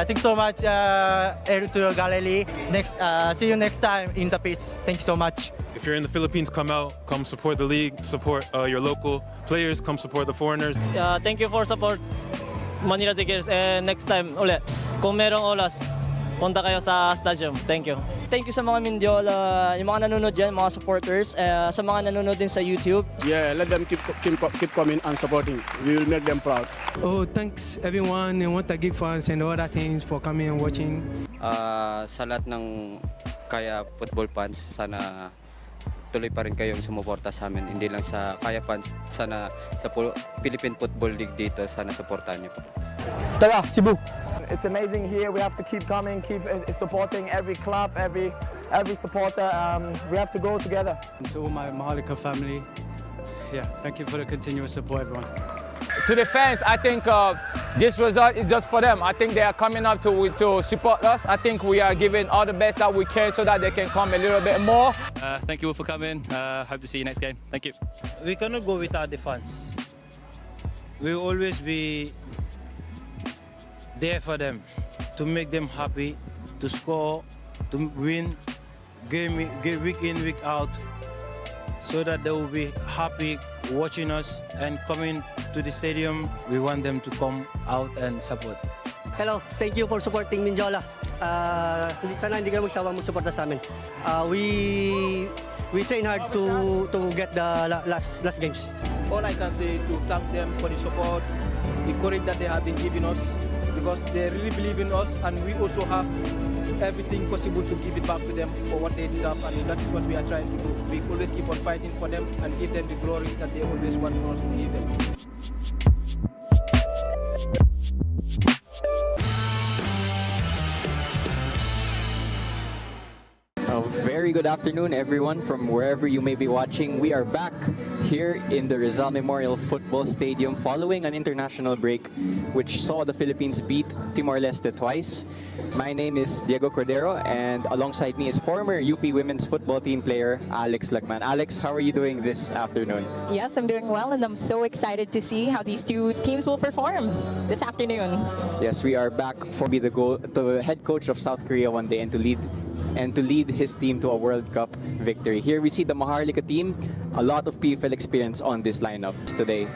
Thanks so much, to Galilee. See you next time in the pitch. Thank you so much. If you're in the Philippines, come out, come support the league, support your local players, come support the foreigners. Thank you for support Manila Tigers, and next time ulit, kung merong oras, punta kayo sa stadium. Thank you. Thank you sa mga Mindiola, yung mga nanonood dyan, mga supporters, sa mga nanonood din sa YouTube. Yeah, let them keep coming and supporting. We will make them proud. Oh, thanks everyone and Watagig fans and other things for coming and watching. Sa lahat ng Kaya football fans, sana tuloy pa rin kayong sumuporta sa amin. Hindi lang sa Kaya fans, sana sa Philippine Football League dito, sana supportahan niyo po. Tara, Cebu! It's amazing here. We have to keep coming, keep supporting every club, every supporter. We have to go together. To all my MAHARLIKA family, thank you for the continuous support, everyone. To the fans, I think this result is just for them. I think they are coming up to support us. I think we are giving all the best that we can so that they can come a little bit more. Thank you all for coming. Hope to see you next game. Thank you. We cannot go without the fans. We will always be there for them, to make them happy, to score, to win game week in, week out, so that they will be happy watching us and coming to the stadium. We want them to come out and support. Hello, thank you for supporting Mindiola. Sana hindi kayo magsawang magsuporta sa amin. We train hard to get the last games. All I can say to thank them for the support, the courage that they have been giving us, because they really believe in us, and we also have everything possible to give it back to them for what they deserve, and that is what we are trying to do. We always keep on fighting for them and give them the glory that they always want us to give them. A very good afternoon, everyone, from wherever you may be watching. We are back here in the Rizal Memorial Football Stadium following an international break which saw the Philippines beat Timor-Leste twice. My name is Diego Cordero, and alongside me is former UP women's football team player Alex Lagman. Alex, how are you doing this afternoon? Yes, I'm doing well, and I'm so excited to see how these two teams will perform this afternoon. Yes, we are back for the head coach of South Korea one day and to lead his team to a World Cup victory. Here we see the MAHARLIKA team, a lot of PFL experience on this lineup today.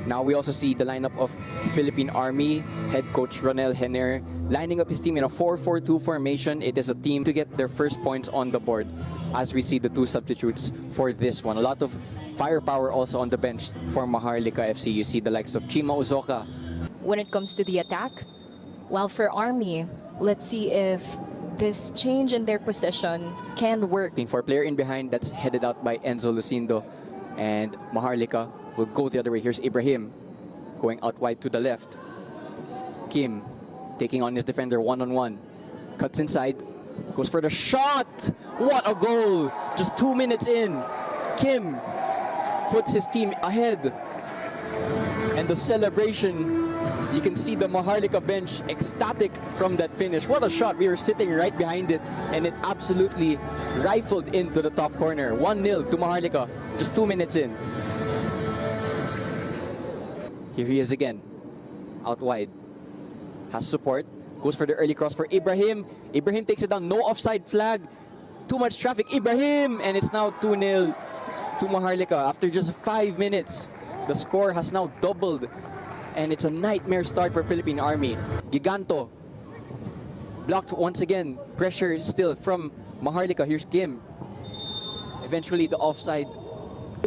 Now we also see the lineup of Philippine Army, head coach Ronel Henner, lining up his team in a 4-4-2 formation. It is a team to get their first points on the board as we see the two substitutes for this one. A lot of firepower also on the bench for MAHARLIKA FC. You see the likes of Chima Uzoka. When it comes to the attack, well, for Army, let's see if this change in their position can work. For a player in behind, that's headed out by Enzo Lucindo, and MAHARLIKA will go the other way. Here's Ibrahim going out wide to the left. Kim taking on his defender one-on-one. Cuts inside, goes for the shot. What a goal! Just 2 minutes in, Kim puts his team ahead. And the celebration, you can see the MAHARLIKA bench ecstatic from that finish. What a shot! We were sitting right behind it, and it absolutely rifled into the top corner. 1-0 to MAHARLIKA, just 2 minutes in. Here he is again, out wide. Has support, goes for the early cross for Ibrahim. Ibrahim takes it down, no offside flag. Too much traffic, Ibrahim! And it's now 2-0 to MAHARLIKA. After just 5 minutes, the score has now doubled. And it's a nightmare start for Philippine Army. Giganto blocked once again. Pressure still from MAHARLIKA. Here's Kim. Eventually the offside.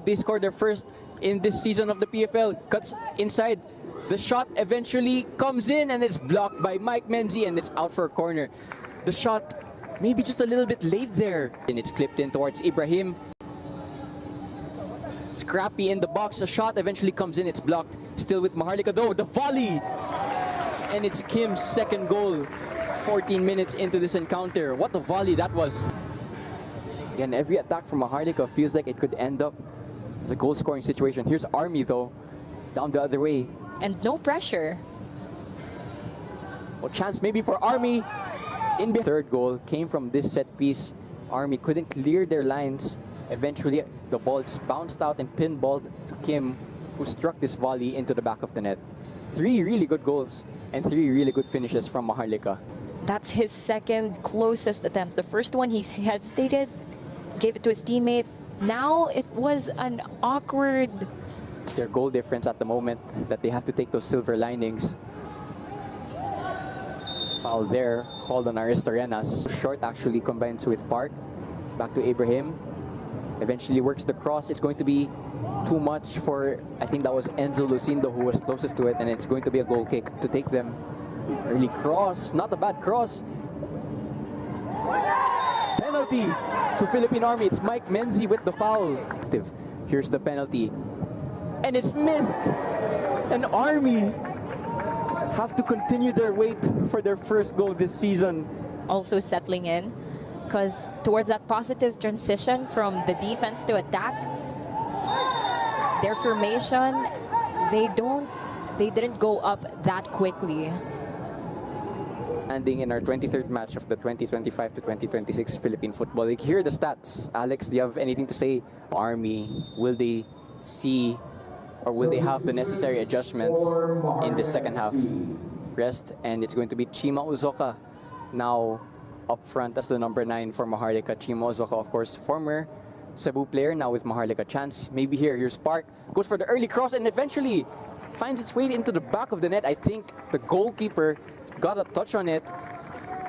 They scored their first in this season of the PFL. Cuts inside. The shot eventually comes in and it's blocked by Mike Menzi, and it's out for a corner. The shot maybe just a little bit late there. And it's clipped in towards Ibrahim. Scrappy in the box, a shot eventually comes in, it's blocked. Still with MAHARLIKA though, the volley! And it's Kim's second goal, 14 minutes into this encounter. What a volley that was. Again, every attack from MAHARLIKA feels like it could end up as a goal-scoring situation. Here's Army though, down the other way. And no pressure. Well, chance maybe for Army. Third goal came from this set piece. Army couldn't clear their lines. Eventually, the ball just bounced out and pinballed to Kim, who struck this volley into the back of the net. 3 really good goals and 3 really good finishes from Maharlika. That's his second closest attempt. The first one, he hesitated, gave it to his teammate. Now it was an awkward... Their goal difference at the moment that they have to take those silver linings. Foul there, called on Aristorenas. Short actually combines with Park. Back to Ibrahim. Eventually works the cross. It's going to be too much for, I think that was Enzo Lucindo who was closest to it, and it's going to be a goal kick to take them. Early cross, not a bad cross. Penalty to Philippine Army. It's Mike Menzi with the foul. Here's the penalty. And it's missed. And Army have to continue their wait for their first goal this season. Also settling in, because towards that positive transition from the defense to attack, their formation, they didn't go up that quickly. Landing in our 23rd match of the 2025 to 2026 Philippine Football League. Here are the stats. Alex, do you have anything to say? Army, will they see or will they have the necessary adjustments in the second half? Rest, and it's going to be Chima Uzoka now up front as the number 9 for Maharlika. Chima Uzoka, of course, former Cebu player, now with Maharlika. Chance maybe here. Here's Park, goes for the early cross and eventually finds its way into the back of the net. I think the goalkeeper got a touch on it,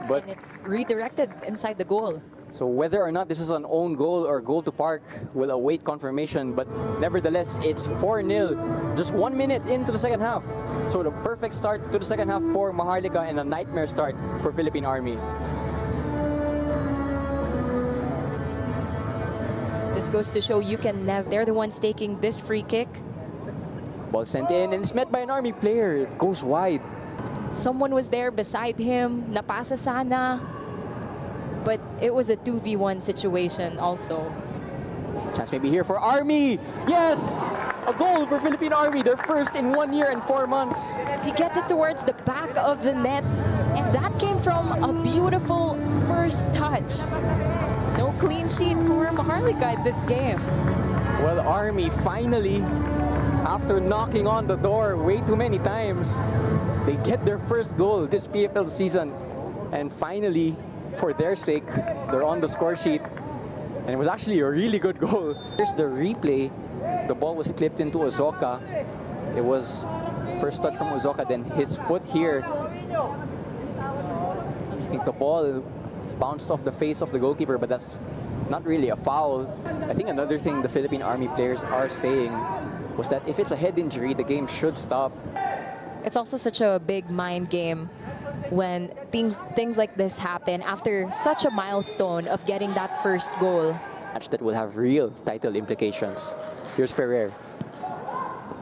but and it redirected inside the goal. So whether or not this is an own goal or goal to Park will await confirmation, but nevertheless, it's 4-0, just 1 minute into the second half. So the perfect start to the second half for Maharlika and a nightmare start for Philippine Army. This goes to show you can never. They're the ones taking this free kick. Ball sent in and it's met by an Army player. It goes wide. Someone was there beside him. Napasa sana. But it was a 2v1 situation also. Chance maybe here for Army. Yes! A goal for Philippine Army. Their first in 1 year and 4 months. He gets it towards the back of the net. And that came from a beautiful first touch. No clean sheet for Maharlika in this game. Well, Army finally, after knocking on the door way too many times, they get their first goal this PFL season. And finally, for their sake, they're on the score sheet. And it was actually a really good goal. Here's the replay. The ball was clipped into Uzoka. It was first touch from Uzoka, then his foot here. I think the ball bounced off the face of the goalkeeper, but that's not really a foul. I think another thing the Philippine Army players are saying was that if it's a head injury, the game should stop. It's also such a big mind game when things like this happen after such a milestone of getting that first goal. Match that will have real title implications. Here's Ferrer.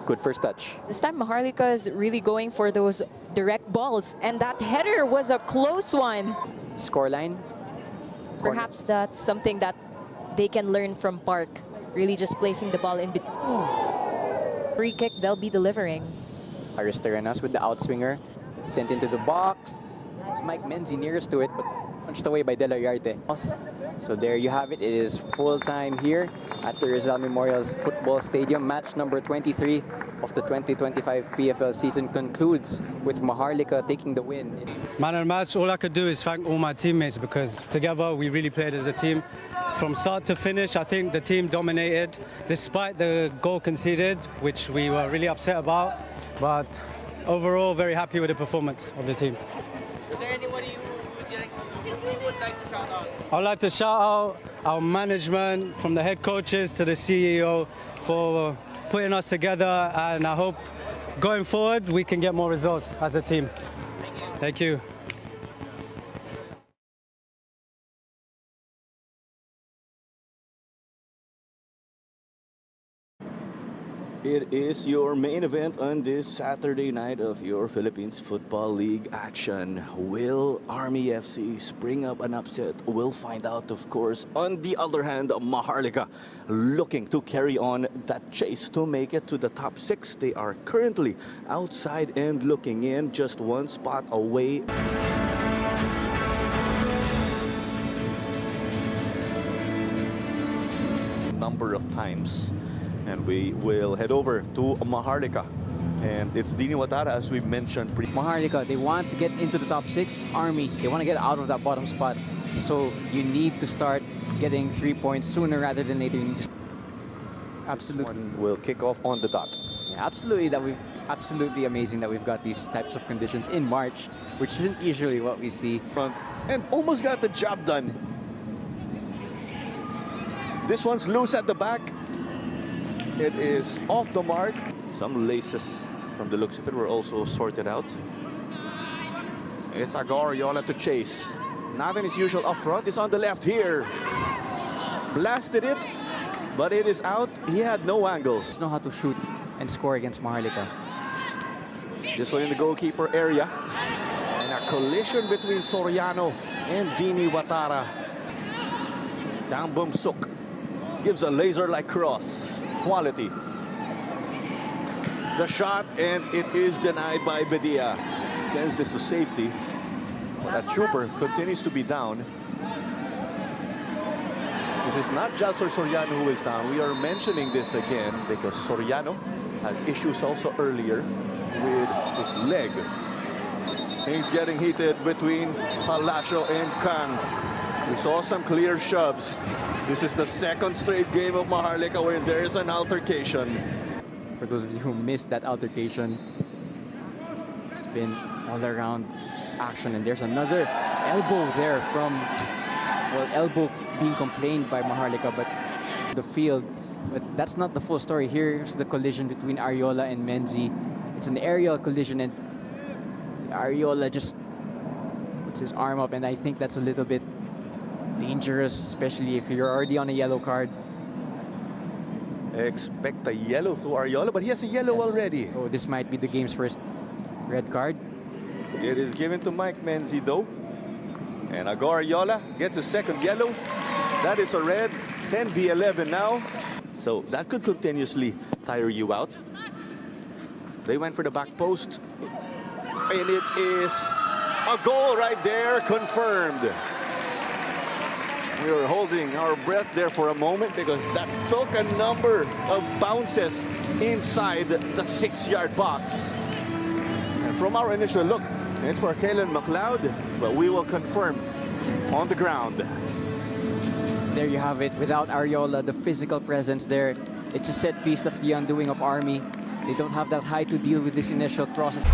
Good first touch. This time Maharlika is really going for those direct balls, and that header was a close one. Scoreline? Perhaps that's something that they can learn from Park, really just placing the ball in between. Free kick, they'll be delivering. Aristorenas with the outswinger. Sent into the box. It's Mike Menzi nearest to it, but punched away by De La Yarte. So there you have it. It is full time here at the Rizal Memorial's Football Stadium. Match number 23 of the 2025 PFL season concludes with Maharlika taking the win. Man of the match, all I could do is thank all my teammates because together we really played as a team. From start to finish, I think the team dominated despite the goal conceded, which we were really upset about. But overall, very happy with the performance of the team. Is there anybody you would like to shout out? I'd like to shout out our management, from the head coaches to the CEO, for putting us together, and I hope going forward we can get more results as a team. Thank you. It is your main event on this Saturday night of your Philippines Football League action. Will Army FC spring up an upset? We'll find out, of course. On the other hand, Maharlika looking to carry on that chase to make it to the top 6. They are currently outside and looking in, just one spot away. Number of times. And we will head over to Maharlika And it's Dini Watara, as we mentioned. Maharlika, they want to get into the top 6. Army, they want to get out of that bottom spot. So you need to start getting 3 points sooner rather than later. You need to... Absolutely. One will kick off on the dot. Yeah, absolutely amazing that we've got these types of conditions in March, which isn't usually what we see. Front and almost got the job done. This one's loose at the back. It is off the mark. Some laces from the looks of it were also sorted out. It's Agariola to chase. Not in his usual up front. It's on the left here. Blasted it, but it is out. He had no angle. Just know how to shoot and score against Maharlika. This one in the goalkeeper area. And a collision between Soriano and Dini Watara. Kang Bumsuk gives a laser-like cross. Quality. The shot, and it is denied by Bedia. Sends this to safety. But that trooper continues to be down. This is not just Soriano who is down. We are mentioning this again because Soriano had issues also earlier with his leg. Things getting heated between Palacio and Kang. We saw some clear shoves. This is the second straight game of Maharlika where there is an altercation. For those of you who missed that altercation, it's been all-around action, and there's another elbow there from, well, elbow being complained by Maharlika, but the field. But that's not the full story. Here's the collision between Ariola and Menzi. It's an aerial collision, and Ariola just puts his arm up, and I think that's a little bit dangerous, especially if you're already on a yellow card. Expect a yellow to Ariola, but he has a yellow already. So this might be the game's first red card. It is given to Mike Menzi, though. And Ariola gets a second yellow. That is a red. 10v11 now. So that could continuously tire you out. They went for the back post. And it is a goal right there, confirmed. We were holding our breath there for a moment because that took a number of bounces inside the 6-yard box. And from our initial look, it's for Kalen McLeod, but we will confirm on the ground. There you have it. Without Ariola, the physical presence there, it's a set piece. That's the undoing of Army. They don't have that height to deal with this initial crosses.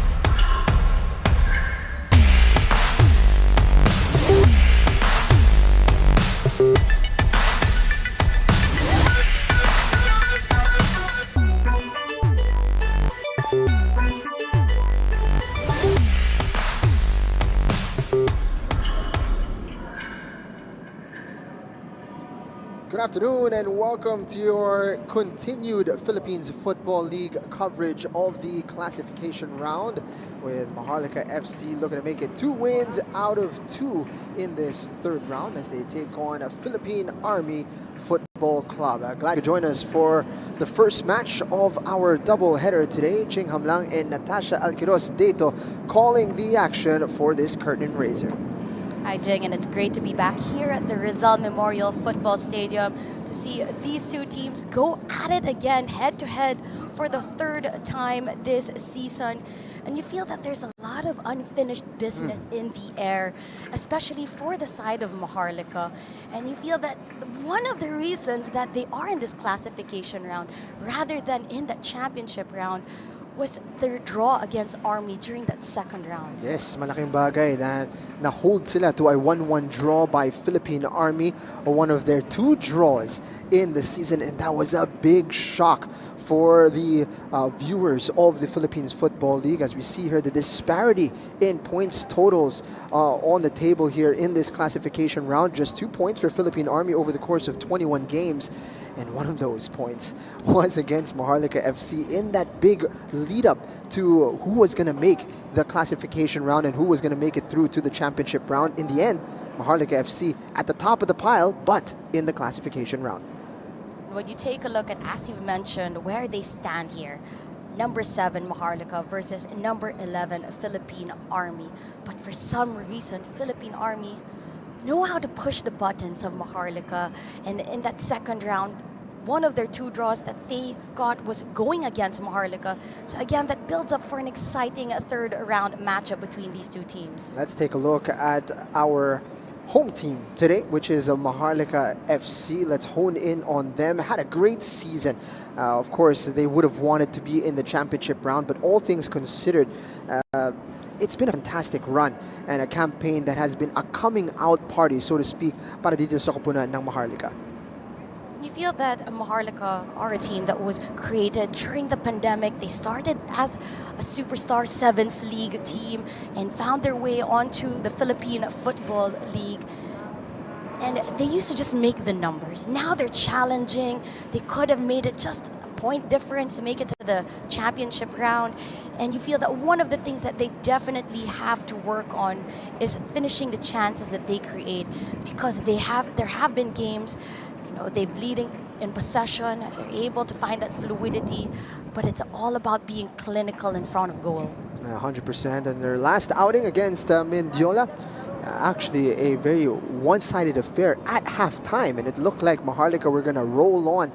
Good afternoon and welcome to your continued Philippines Football League coverage of the classification round, with Maharlika FC looking to make it 2 wins out of 2 in this third round as they take on a Philippine Army Football Club. Glad to join us for the first match of our double header today. Ching Hamlang and Natasha Alquiros Deto calling the action for this curtain raiser. Hi Jing, and it's great to be back here at the Rizal Memorial Football Stadium to see these two teams go at it again head-to-head for the third time this season. And you feel that there's a lot of unfinished business in the air, especially for the side of Maharlika. And you feel that one of the reasons that they are in this classification round rather than in the championship round was their draw against Army during that second round. Yes, malaking bagay na hold sila to a 1-1 draw by Philippine Army, or one of their 2 draws in the season, and that was a big shock for the viewers of the Philippines Football League, as we see here the disparity in points totals on the table here in this classification round. Just 2 points for Philippine Army over the course of 21 games, and one of those points was against Maharlika FC in that big lead up to who was going to make the classification round and who was going to make it through to the championship round. In the end, Maharlika FC at the top of the pile, but in the classification round. When you take a look at, as you've mentioned, where they stand here, number 7 Maharlika versus number 11 Philippine Army. But for some reason, Philippine Army know how to push the buttons of Maharlika, and in that second round, one of their 2 draws that they got was going against MAHARLIKA. So again, that builds up for an exciting third round matchup between these 2 teams. Let's take a look at our home team today, which is MAHARLIKA FC. Let's hone in on them. Had a great season. Of course, they would have wanted to be in the championship round, but all things considered, it's been a fantastic run and a campaign that has been a coming out party, so to speak, para dito sa koponan ng MAHARLIKA. You feel that MAHARLIKA are a team that was created during the pandemic. They started as a Superstar Sevens League team and found their way onto the Philippine Football League. And they used to just make the numbers. Now they're challenging. They could have made it just a point difference to make it to the championship round. And you feel that one of the things that they definitely have to work on is finishing the chances that they create, because there have been games, they're leading in possession, they're able to find that fluidity, but it's all about being clinical in front of goal. 100%. And their last outing against Mendiola, actually a very one-sided affair at halftime, and it looked like MAHARLIKA were going to roll on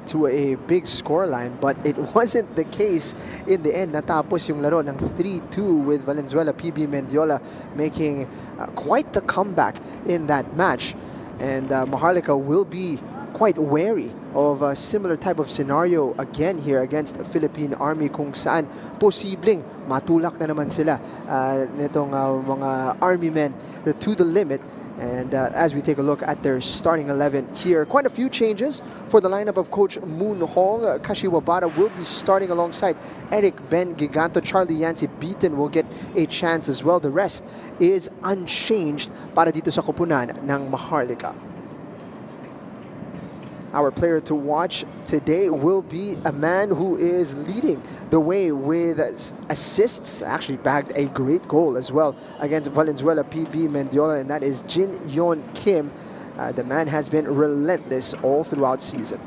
to a big scoreline, but it wasn't the case in the end. Natapos yung laro ng 3-2 with Valenzuela PB Mendiola making quite the comeback in that match. And MAHARLIKA will be quite wary of a similar type of scenario again here against Philippine Army, kung saan posibleng matulak na naman sila nitong mga Army men to the limit. And as we take a look at their starting 11 here, quite a few changes for the lineup of Coach Moon Hong. Kashi Wabara will be starting alongside Eric Ben Giganto. Charlie Yancy Beaton will get a chance as well. The rest is unchanged para dito sa koponan ng MAHARLIKA. Our player to watch today will be a man who is leading the way with assists, actually bagged a great goal as well against Valenzuela PB Mendiola, and that is Jin Yon Kim. The man has been relentless all throughout season.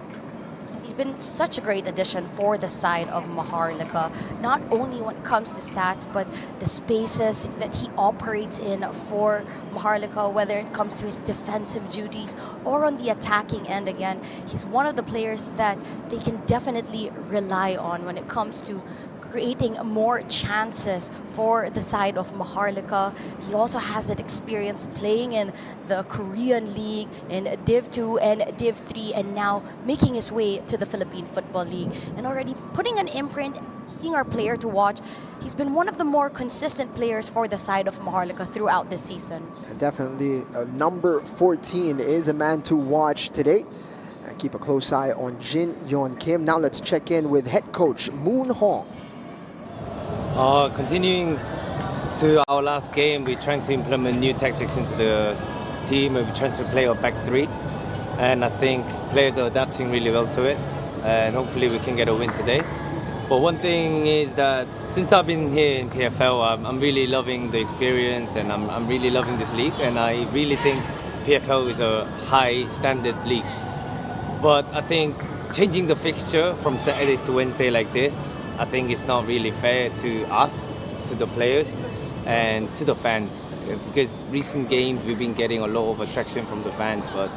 He's been such a great addition for the side of MAHARLIKA, not only when it comes to stats, but the spaces that he operates in for MAHARLIKA, whether it comes to his defensive duties or on the attacking end. Again, he's one of the players that they can definitely rely on when it comes to creating more chances for the side of MAHARLIKA. He also has that experience playing in the Korean League, in Div 2 and Div 3, and now making his way to the Philippine Football League, and already putting an imprint, being our player to watch. He's been one of the more consistent players for the side of MAHARLIKA throughout this season. Definitely number 14 is a man to watch today. Keep a close eye on Jin Yon Kim. Now let's check in with head coach Moon Hong. Continuing to our last game, we're trying to implement new tactics into the team. We're trying to play a back 3, and I think players are adapting really well to it, and hopefully we can get a win today. But one thing is that since I've been here in PFL, I'm really loving the experience, and I'm really loving this league, and I really think PFL is a high standard league. But I think changing the fixture from Saturday to Wednesday like this, I think it's not really fair to us, to the players, and to the fans. Because recent games we've been getting a lot of attraction from the fans, but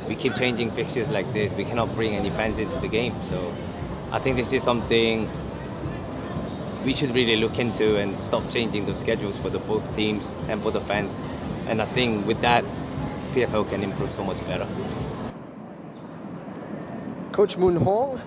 we keep changing fixtures like this. We cannot bring any fans into the game. So I think this is something we should really look into and stop changing the schedules for both teams and for the fans. And I think with that, PFL can improve so much better. Coach Moon Hong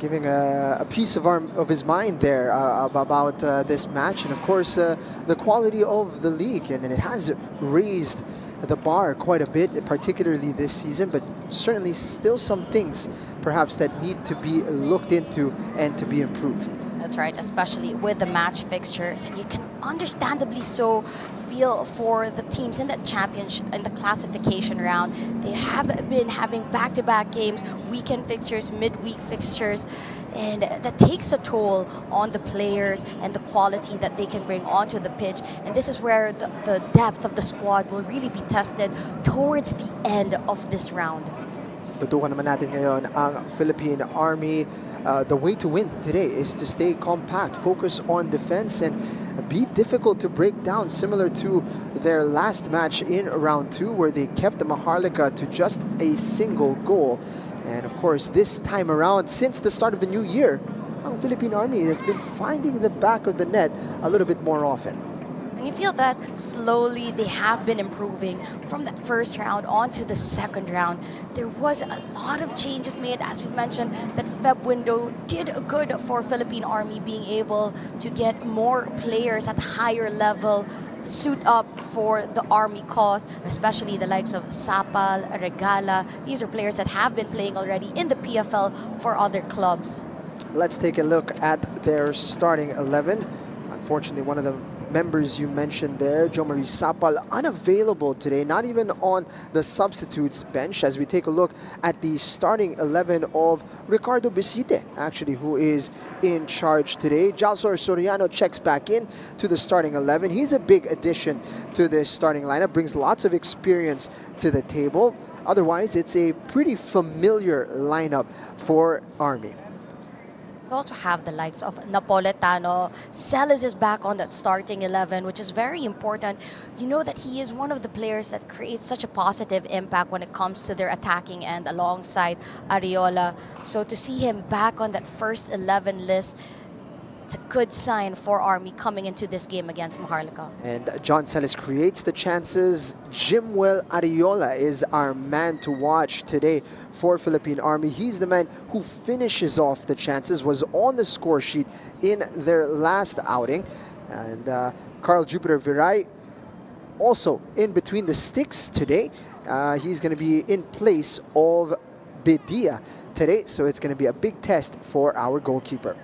giving a piece of his mind there about this match, and of course the quality of the league, and it has raised the bar quite a bit, particularly this season, but certainly still some things perhaps that need to be looked into and to be improved. That's right, especially with the match fixtures, and you can understandably so feel for the teams in the championship and the classification round. They have been having back-to-back games, weekend fixtures, midweek fixtures, and that takes a toll on the players and the quality that they can bring onto the pitch. And this is where the depth of the squad will really be tested towards the end of this round. Tutukan naman natin ngayon ang Philippine Army. The way to win today is to stay compact, focus on defense, and be difficult to break down, similar to their last match in round 2, where they kept the MAHARLIKA to just a single goal. And of course, this time around, since the start of the new year, ang Philippine Army has been finding the back of the net a little bit more often. And you feel that slowly they have been improving from that first round on to the second round. There was a lot of changes made, as we mentioned, that Feb window did good for Philippine Army, being able to get more players at higher level suit up for the Army cause, especially the likes of Sapal, Regala. These are players that have been playing already in the PFL for other clubs. Let's take a look at their starting 11. Unfortunately, one of the members you mentioned there, Jo Marie Sapal, unavailable today, not even on the substitutes bench, as we take a look at the starting 11 of Ricardo Besite, actually, who is in charge today. Jalsor Soriano checks back in to the starting 11. He's a big addition to the starting lineup, brings lots of experience to the table. Otherwise, it's a pretty familiar lineup for Army. We also have the likes of Napoletano. Celis is back on that starting 11, which is very important. You know that he is one of the players that creates such a positive impact when it comes to their attacking end alongside Ariola. So to see him back on that first 11 list, it's a good sign for Army coming into this game against Maharlika. And John Celis creates the chances. Jimwell Ariola is our man to watch today for Philippine Army. He's the man who finishes off the chances, was on the score sheet in their last outing. And Carl Jupiter Viray also in between the sticks today. He's going to be in place of Bedia today, so it's going to be a big test for our goalkeeper.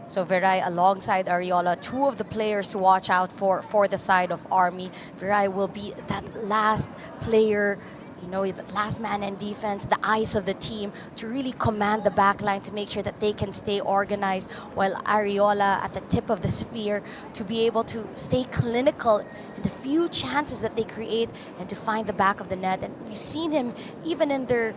So Viray alongside Ariola, two of the players to watch out for the side of Army. Viray will be that last player, you know, the last man in defense, the eyes of the team, to really command the back line to make sure that they can stay organized, while Ariola at the tip of the sphere to be able to stay clinical in the few chances that they create and to find the back of the net. And we've seen him even in their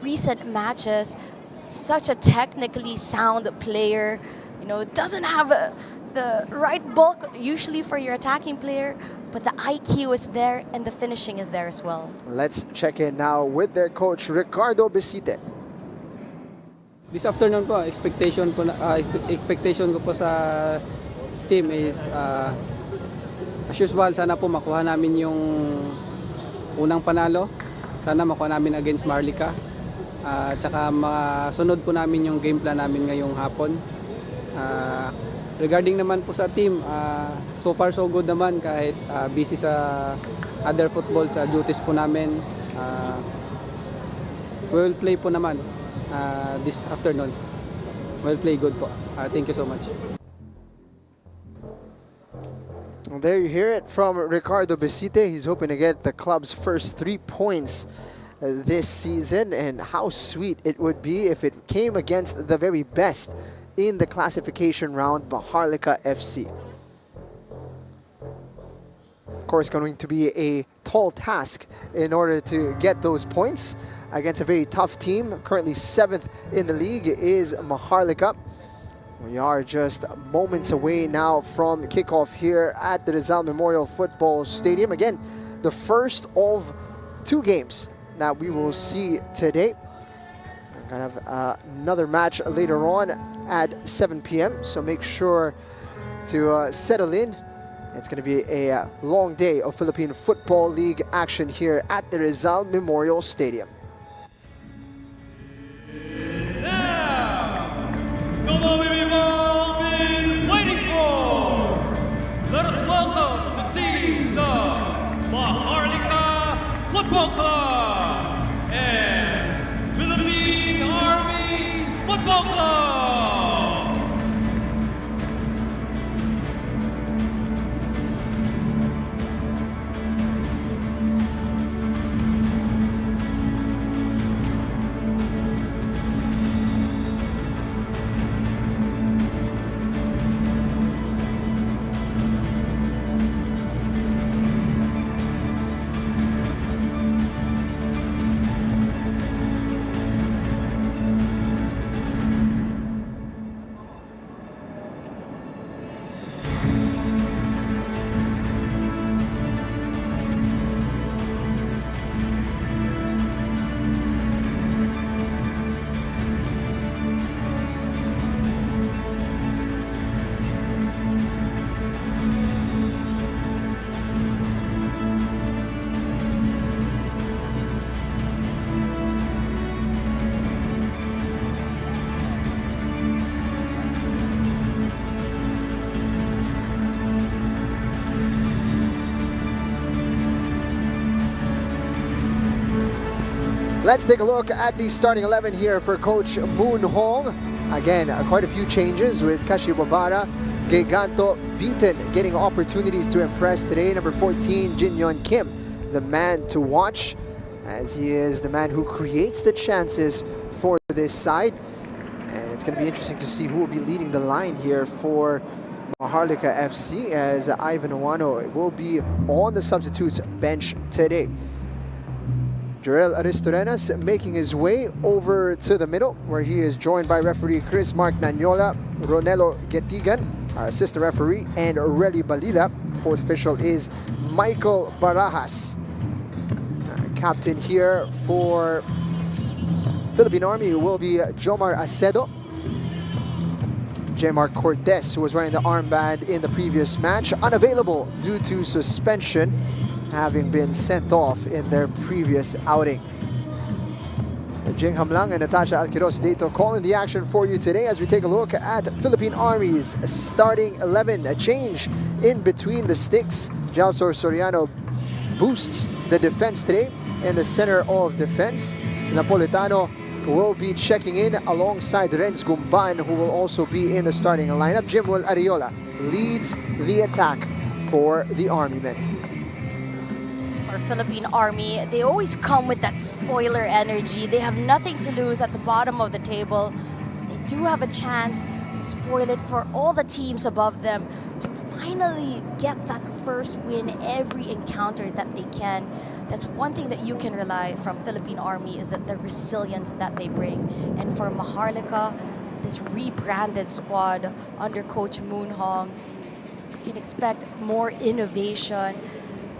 recent matches, such a technically sound player. You know, doesn't have the right bulk usually for your attacking player, but the IQ is there and the finishing is there as well. Let's check in now with their coach, Ricardo Besite. This afternoon po, expectation ko po sa team is as usual, sana po makuha namin yung unang panalo. Sana makuha namin against Maharlika. Tsaka masunod po namin yung game plan namin ngayong hapon. Regarding naman po sa team, so far so good naman kahit busy sa other football, sa duties po namin. We will play po naman this afternoon. We will play good po. Thank you so much. Well, there you hear it from Ricardo Besite. He's hoping to get the club's first 3 points this season, and how sweet it would be if it came against the very best in the classification round, Maharlika FC. Of course, going to be a tall task in order to get those points against a very tough team. Currently 7th in the league is Maharlika. We are just moments away now from kickoff here at the Rizal Memorial Football Stadium. Again, the first of 2 games that we will see today. We're gonna have another match later on at 7 p.m. So make sure to settle in. It's gonna be a long day of Philippine Football League action here at the Rizal Memorial Stadium. So long we've all been waiting for. Let us welcome the teams of Maharlika Football Club and Philippine Army Football Club. Let's take a look at the starting 11 here for Coach Moon Hong. Again, quite a few changes with Kashi Bobara, Giganto beaten, getting opportunities to impress today. Number 14, Jin Yeon Kim, the man to watch, as he is the man who creates the chances for this side. And it's going to be interesting to see who will be leading the line here for Maharlika FC, as Ivan Owano will be on the substitutes bench today. Jorel Aristorenas making his way over to the middle, where he is joined by referee Chris Mark Nanyola, Ronelo Getigan, our assistant referee, and Relly Balila. Fourth official is Michael Barajas. Captain here for Philippine Army will be Jomar Acedo. Jmar Cortez, who was wearing the armband in the previous match, unavailable due to suspension, having been sent off in their previous outing. Jing Hamlang and Natasha Alquiros Dato calling the action for you today as we take a look at Philippine Army's starting 11. A change in between the sticks. Jalsor Soriano boosts the defense today in the center of defense. Napolitano will be checking in alongside Renz Gumban, who will also be in the starting lineup. Jimwell Ariola leads the attack for the Army men. For Philippine Army, they always come with that spoiler energy. They have nothing to lose at the bottom of the table. They do have a chance to spoil it for all the teams above them to finally get that first win every encounter that they can. That's one thing that you can rely from Philippine Army, is that the resilience that they bring. And for Maharlika, this rebranded squad under Coach Moon Hong, you can expect more innovation,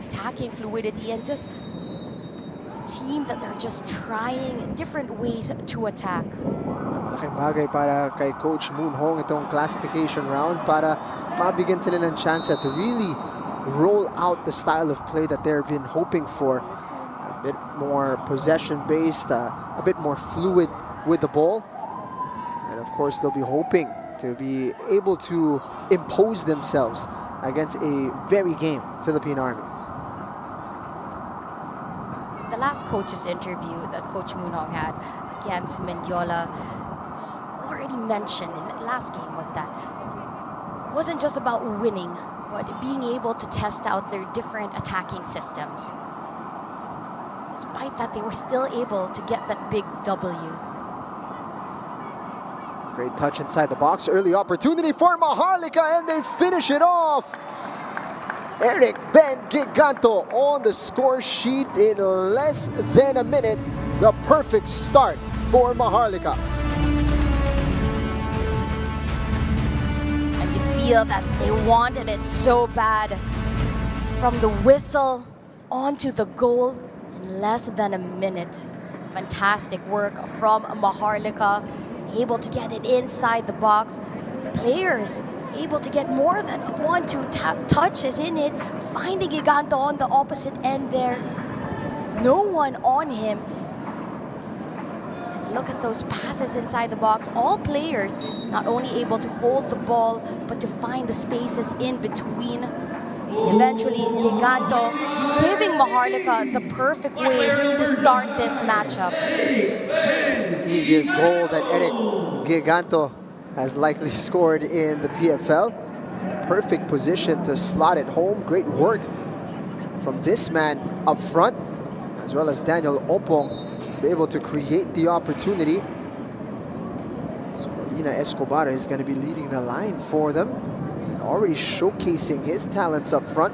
attacking fluidity, and just a team that are just trying different ways to attack. Malaking bagay para kay Coach Moon Hong itong classification round para mabigyan sila ng chance to really roll out the style of play that they've been hoping for. A bit more possession-based, a bit more fluid with the ball. And of course, they'll be hoping to be able to impose themselves against a very game Philippine Army. The last coach's interview that Coach Moon Hong had against Mendiola already mentioned in the last game was that it wasn't just about winning, but being able to test out their different attacking systems. Despite that, they were still able to get that big W. Great touch inside the box. Early opportunity for Maharlika, and they finish it off. Eric Ben Giganto on the score sheet in less than a minute. The perfect start for Maharlika. And you feel that they wanted it so bad. From the whistle onto the goal in less than a minute. Fantastic work from Maharlika, able to get it inside the box. Players able to get more than 1-2 touches in it, finding Giganto on the opposite end there. No one on him. And look at those passes inside the box. All players not only able to hold the ball, but to find the spaces in between. And eventually, Giganto giving Maharlika the perfect way to start this matchup. The easiest goal that Eric Giganto has likely scored in the PFL. In the perfect position to slot it home. Great work from this man up front, as well as Daniel Opong, to be able to create the opportunity. So Molina Escobar is going to be leading the line for them and already showcasing his talents up front.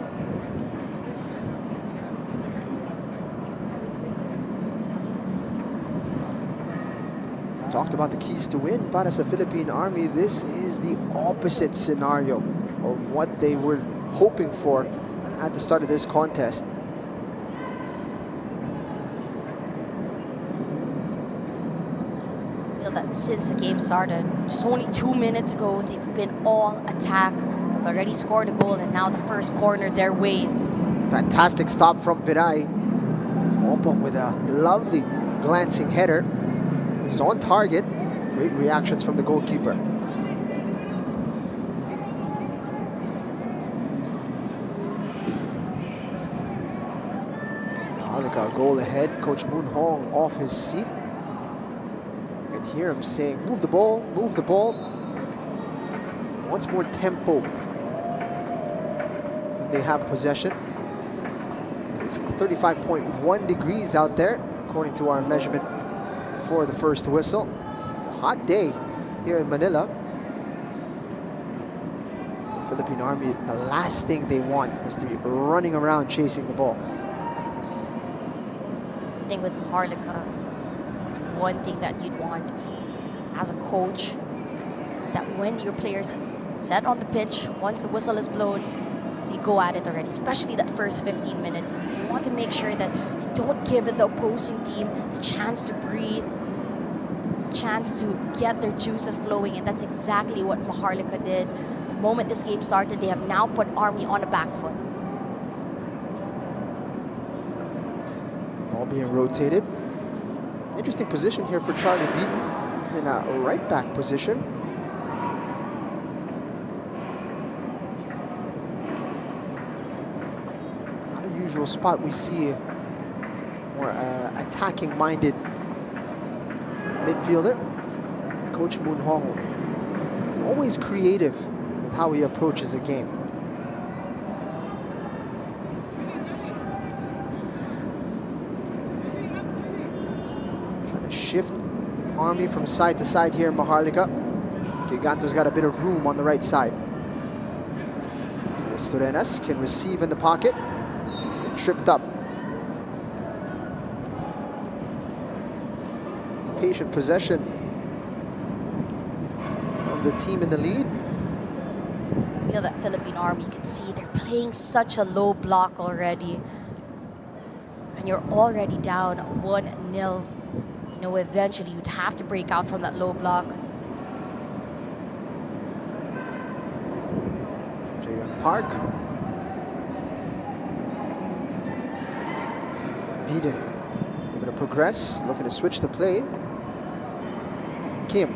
Talked about the keys to win para sa Philippine Army. This is the opposite scenario of what they were hoping for at the start of this contest. Feel that since the game started, just only 2 minutes ago, they've been all attack. They've already scored a goal, and now the first corner their way. Fantastic stop from Viray. Opong with a lovely glancing header. He's on target. Great reactions from the goalkeeper. Maharlika a goal ahead. Coach Moon Hong off his seat. You can hear him saying, move the ball, move the ball. Wants more tempo when they have possession. And it's 35.1 degrees out there, according to our measurement for the first whistle. It's a hot day here in Manila. Philippine Army, the last thing they want is to be running around chasing the ball. I think with Maharlika, it's one thing that you'd want as a coach, that when your players set on the pitch, once the whistle is blown, they go at it already, especially that first 15 minutes. You want to make sure that you don't give the opposing team the chance to breathe, chance to get their juices flowing, and that's exactly what Maharlika did. The moment this game started, they have now put Army on a back foot. Ball being rotated. Interesting position here for Charlie Beaton. He's in a right back position. Not a usual spot. We see more attacking minded midfielder. And Coach Moon Hong, always creative with how he approaches a game. Shift Army from side to side here in Maharlika. Giganto's got a bit of room on the right side. Restorenas can receive in the pocket. And tripped up. Patient possession from the team in the lead. I feel that Philippine Army, you can see they're playing such a low block already. And you're already down 1-0. You know, eventually you'd have to break out from that low block. Jayon Park. Beaton able to progress, looking to switch the play. Kim.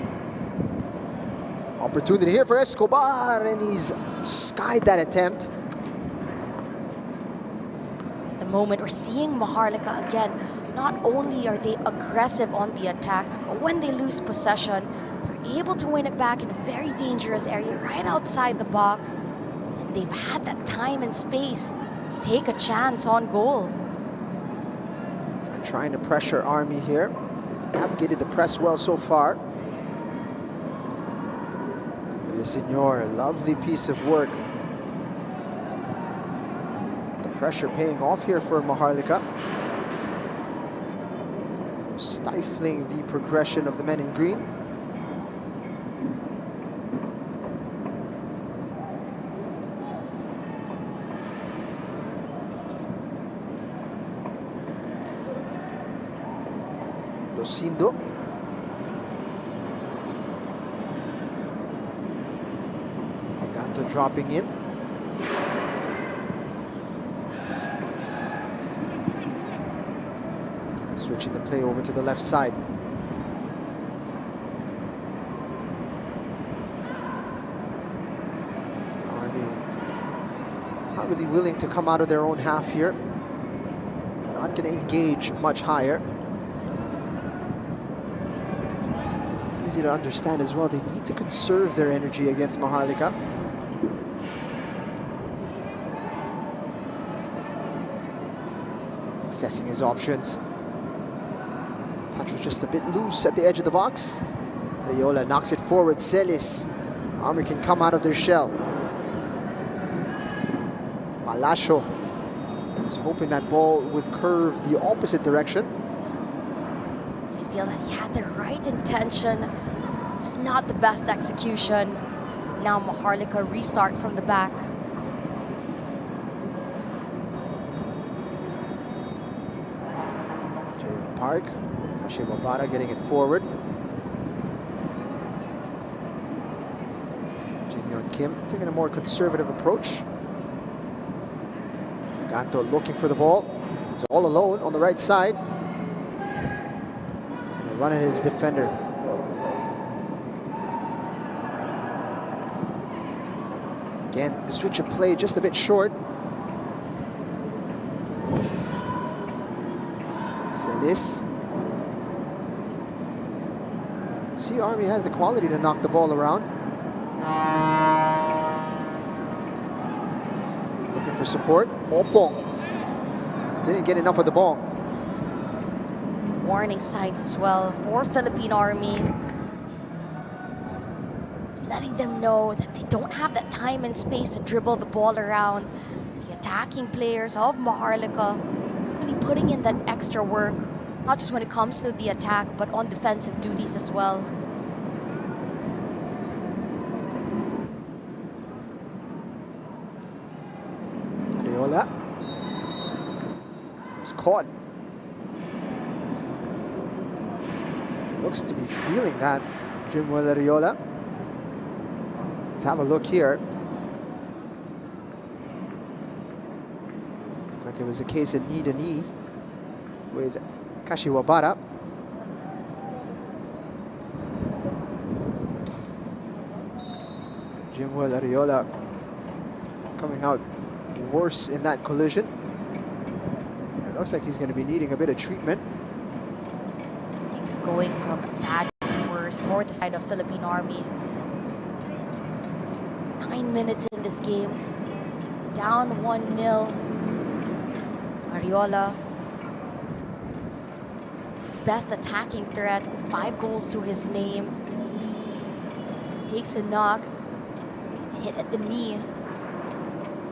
Opportunity here for Escobar, and he's skied that attempt. The moment we're seeing Maharlika again, not only are they aggressive on the attack, but when they lose possession, they're able to win it back in a very dangerous area right outside the box. And they've had that time and space to take a chance on goal. They're trying to pressure Army here. They've navigated the press well so far. Villaseñor, a lovely piece of work. The pressure paying off here for Maharlika. Stifling the progression of the men in green. Dosindo. Giganto dropping in. Switching the play over to the left side. Army not really willing to come out of their own half here. Not going to engage much higher. It's easy to understand as well. They need to conserve their energy against Maharlika. Assessing his options. Touch was just a bit loose at the edge of the box. Ariola knocks it forward. Celis. Army can come out of their shell. Palacio was hoping that ball would curve the opposite direction. You feel that he had the right intention, just not the best execution. Now Maharlika restart from the back. Jayon Park. Shimabara getting it forward. Jinyon Kim taking a more conservative approach. Giganto looking for the ball. He's all alone on the right side. And running his defender. Again, the switch of play just a bit short. Celis. See, Army has the quality to knock the ball around. Looking for support. Opong didn't get enough of the ball. Warning signs as well for Philippine Army. Just letting them know that they don't have that time and space to dribble the ball around. The attacking players of Maharlika really putting in that extra work, not just when it comes to the attack, but on defensive duties as well. Ariola was caught. Looks to be feeling that, Jimuel Ariola. Let's have a look here. Looks like it was a case of knee to knee with Kashiwabara. Jimuel Ariola coming out worse in that collision. It looks like he's going to be needing a bit of treatment. Things going from bad to worse for the side of Philippine Army. 9 minutes in this game, down 1-0. Ariola, best attacking threat, 5 goals to his name. Takes a knock, gets hit at the knee.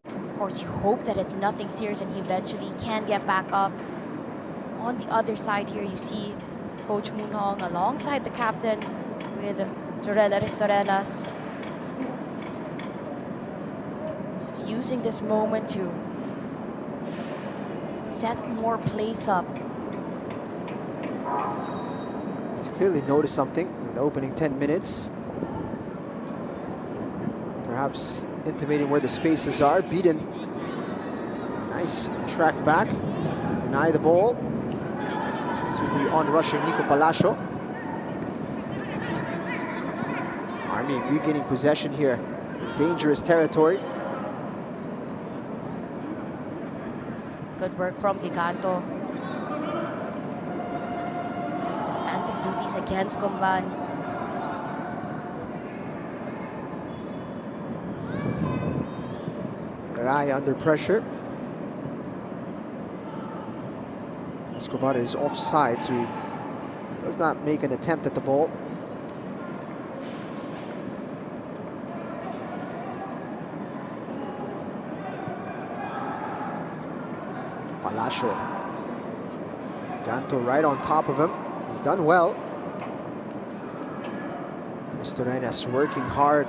Of course, you hope that it's nothing serious and he eventually can get back up. On the other side here, you see Coach Moon Hong alongside the captain with Jorel Aristorenas. Just using this moment to set more plays up. He's clearly noticed something in the opening 10 minutes. Perhaps intimating where the spaces are. Beaten. Nice track back to deny the ball to the on-rushing Nico Palacio. Army regaining possession here. Dangerous territory. Good work from Giganto. There's defensive duties against Gomban. Rai under pressure. Escobar is offside, so he does not make an attempt at the ball. Palacio. Ganto right on top of him. He's done well. Aristorenas working hard.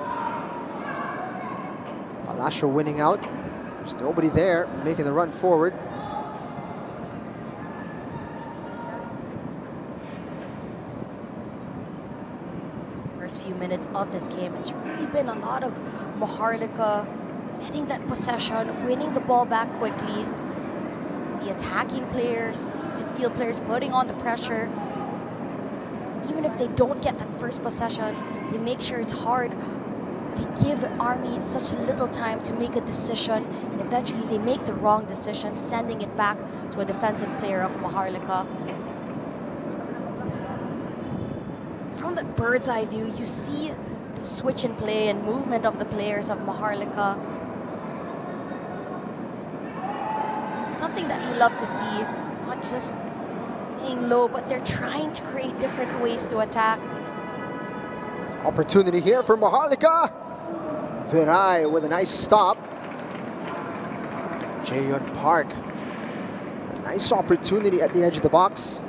Palacio winning out. There's nobody there making the run forward. First few minutes of this game, it's really been a lot of Maharlika getting that possession, winning the ball back quickly. It's the attacking players, midfield players putting on the pressure. Even if they don't get that first possession, they make sure it's hard. They give Army such little time to make a decision, and eventually they make the wrong decision, sending it back to a defensive player of Maharlika. From the bird's eye view, you see the switch in play and movement of the players of Maharlika. It's something that you love to see, not just being low, but they're trying to create different ways to attack. Opportunity here for Maharlika. Viray with a nice stop. Jayon Park. A nice opportunity at the edge of the box.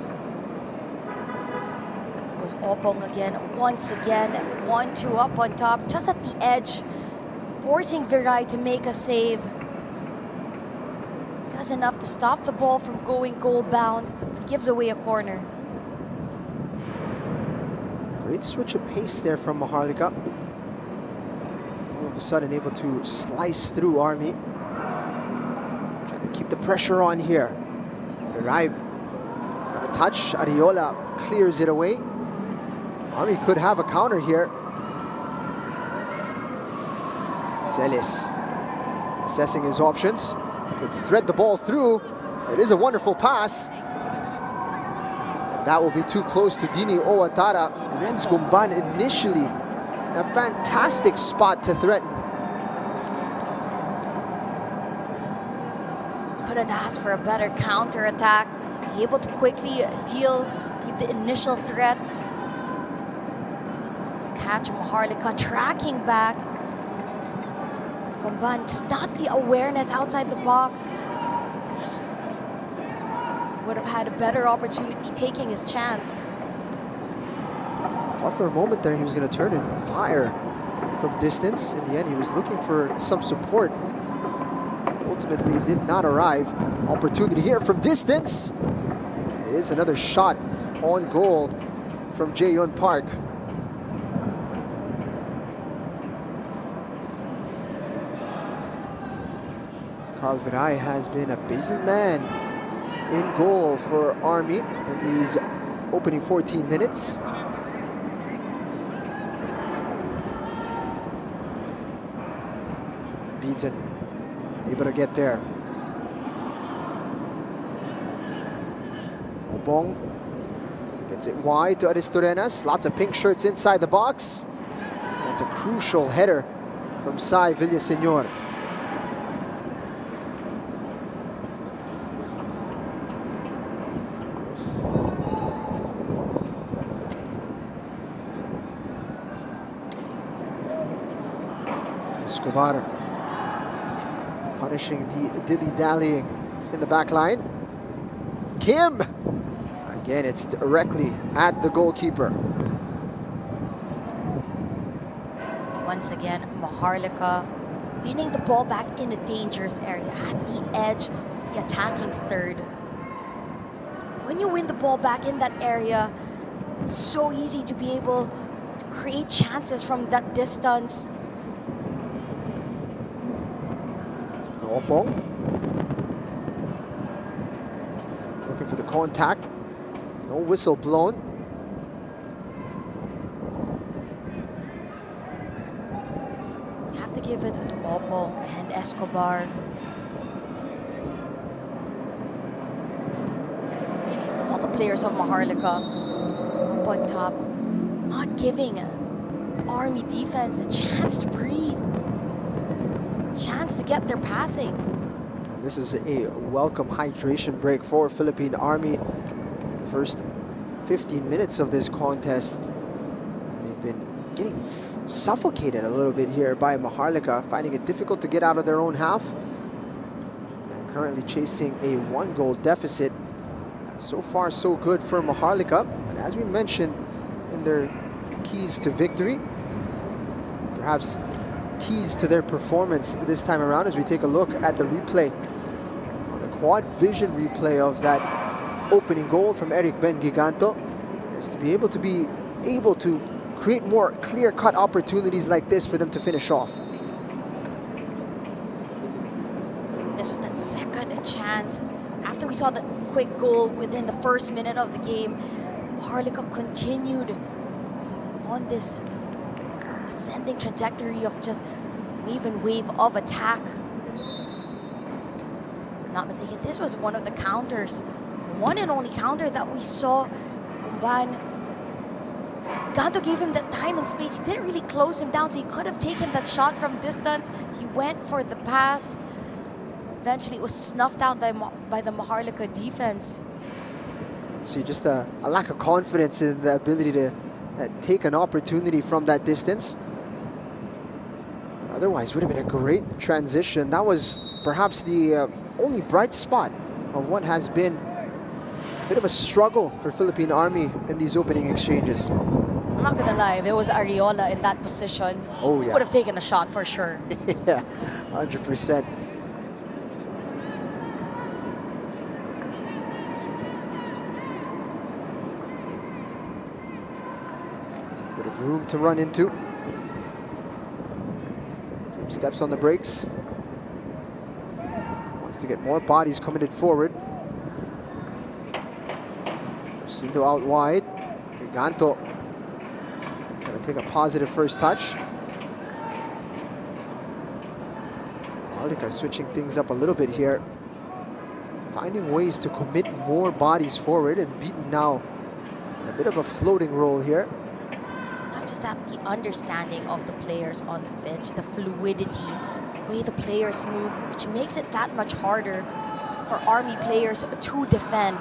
It was Opong again, once again, 1-2 up on top, just at the edge, forcing Viray to make a save. Does enough to stop the ball from going goal bound, but gives away a corner. Great switch of pace there from Maharlika. All of a sudden able to slice through Army. Trying to keep the pressure on here. Viray got a touch. Ariola clears it away. Army could have a counter here. Celis assessing his options. Could thread the ball through. It is a wonderful pass. That will be too close to Dini Owatara. Renz Gumban initially in a fantastic spot to threaten. Couldn't ask for a better counter-attack. Able to quickly deal with the initial threat. Catch Maharlika tracking back. But Gumban, just not the awareness outside the box. Would have had a better opportunity taking his chance. I thought for a moment there he was going to turn and fire from distance. In the end, he was looking for some support. Ultimately, it did not arrive. Opportunity here from distance. It is another shot on goal from Jaehyun Park. Carl Viray has been a busy man in goal for Army in these opening 14 minutes. Beaton able to get there. Obong gets it wide to Aristorenas. Lots of pink shirts inside the box. That's a crucial header from Sai Villaseñor. Escobar punishing the dilly-dallying in the back line. Kim! Again, it's directly at the goalkeeper. Once again, Maharlika winning the ball back in a dangerous area at the edge of the attacking third. When you win the ball back in that area, it's so easy to be able to create chances from that distance. Opong looking for the contact. No whistle blown. You have to give it to Opong and Escobar. Really, all the players of Maharlika up on top, not giving Army defense a chance to breathe. Chance to get their passing. And this is a welcome hydration break for Philippine Army. First 15 minutes of this contest, and they've been getting suffocated a little bit here by Maharlika, finding it difficult to get out of their own half, and currently chasing a 1-goal deficit. So far, so good for Maharlika. And as we mentioned in their keys to victory, perhaps keys to their performance this time around, as we take a look at the replay, the quad vision replay of that opening goal from Eric Ben Giganto, is to be able to create more clear-cut opportunities like this for them to finish off. This was that second chance. After we saw that quick goal within the first minute of the game, Maharlika continued on this ascending trajectory of just wave and wave of attack. If not mistaken, this was one of the counters, the one and only counter that we saw Gumban. Ganto gave him that time and space. He didn't really close him down, so he could have taken that shot from distance. He went for the pass. Eventually, it was snuffed out by the Maharlika defense. See, just a lack of confidence in the ability to take an opportunity from that distance. Otherwise, would have been a great transition. That was perhaps the only bright spot of what has been a bit of a struggle for Philippine Army in these opening exchanges. I'm not gonna lie, if it was Ariola in that position, oh, he yeah, would have taken a shot for sure. Yeah, 100%. Bit of room to run into. Some steps on the brakes. Wants to get more bodies committed forward. Sindo out wide. Giganto trying to take a positive first touch. Maharlika switching things up a little bit here. Finding ways to commit more bodies forward, and Beaton now A bit of a floating role here. Not just that, the understanding of the players on the pitch, the fluidity, the way the players move, which makes it that much harder for Army players to defend.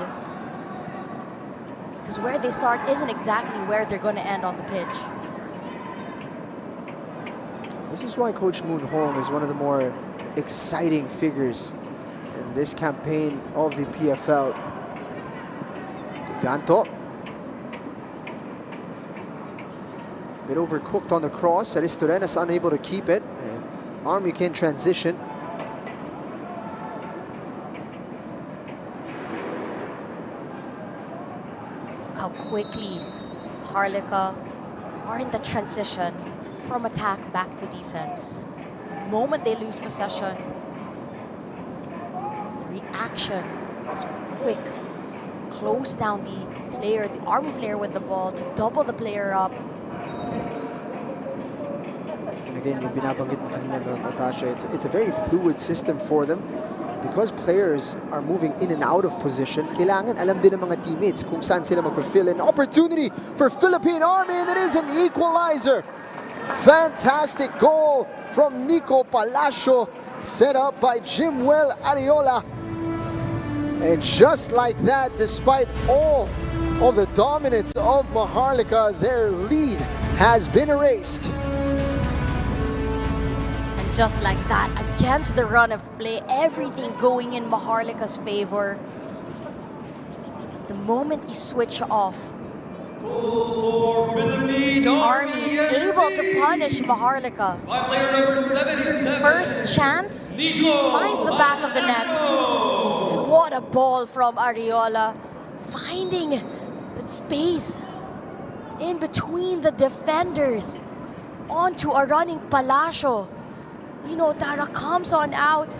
Because where they start isn't exactly where they're going to end on the pitch. This is why Coach Moon Hong is one of the more exciting figures in this campaign of the PFL. Ganto. Bit overcooked on the cross. Aristorenas unable to keep it. And Army can transition. How quickly MAHARLIKA are in the transition from attack back to defense. The moment they lose possession, the reaction is quick. Close down the player, the Army player with the ball, to double the player up. And again, yung binabanggit mo kanina, Natasha, it's a very fluid system for them. Because players are moving in and out of position, kailangan alam din ng mga teammates kung saan sila mag-fulfill. An opportunity for Philippine Army, and it is an equalizer. Fantastic goal from Nico Palacio, set up by Jimwell Ariola. And just like that, despite all of the dominance of MAHARLIKA, their lead has been erased. And just like that, against the run of play, everything going in MAHARLIKA's favor. But the moment you switch off, Army able to punish MAHARLIKA. Player number 77. First chance, finds the back of the net. And what a ball from Ariola, finding the space in between the defenders onto a running Palacio. Dino Tara comes on out,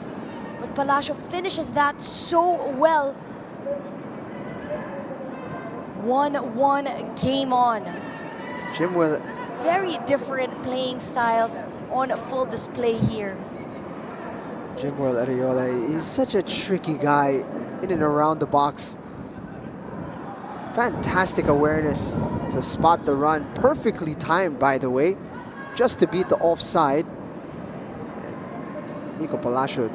but Palacio finishes that so well. 1-1 game on. Jimwell. Very different playing styles on full display here. Jimwell Ariola is such a tricky guy in and around the box. Fantastic awareness to spot the run. Perfectly timed, by the way, just to beat the offside. And Nico Palacio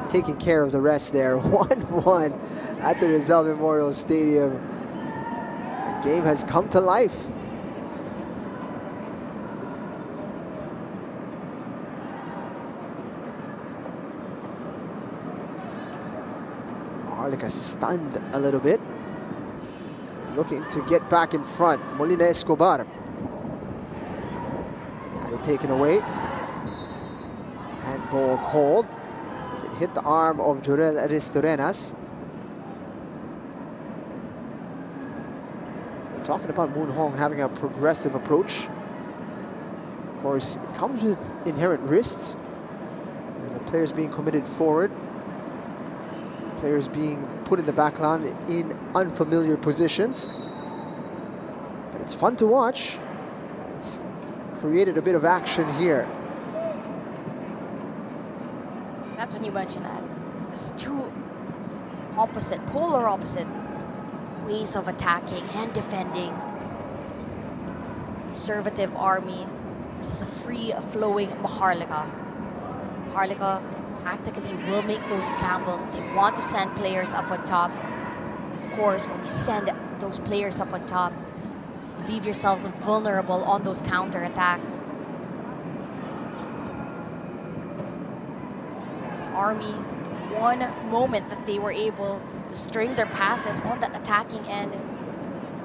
taking care of the rest there. 1-1 at the Rizal Memorial Stadium. The game has come to life. MAHARLIKA stunned a little bit. Looking to get back in front. Molina Escobar. Had it taken away. Handball called as it hit the arm of Jorel Aristorenas. We're talking about Moon Hong having a progressive approach. Of course, it comes with inherent risks. The players being committed forward. Players being put in the backline in unfamiliar positions. But it's fun to watch. It's created a bit of action here. That's when you mentioned that. It's two opposite, polar opposite ways of attacking and defending. Conservative Army versus a free-flowing MAHARLIKA. MAHARLIKA tactically will make those gambles. They want to send players up on top. Of course, when you send those players up on top, you leave yourselves vulnerable on those counter-attacks. Army, one moment that they were able to string their passes on that attacking end,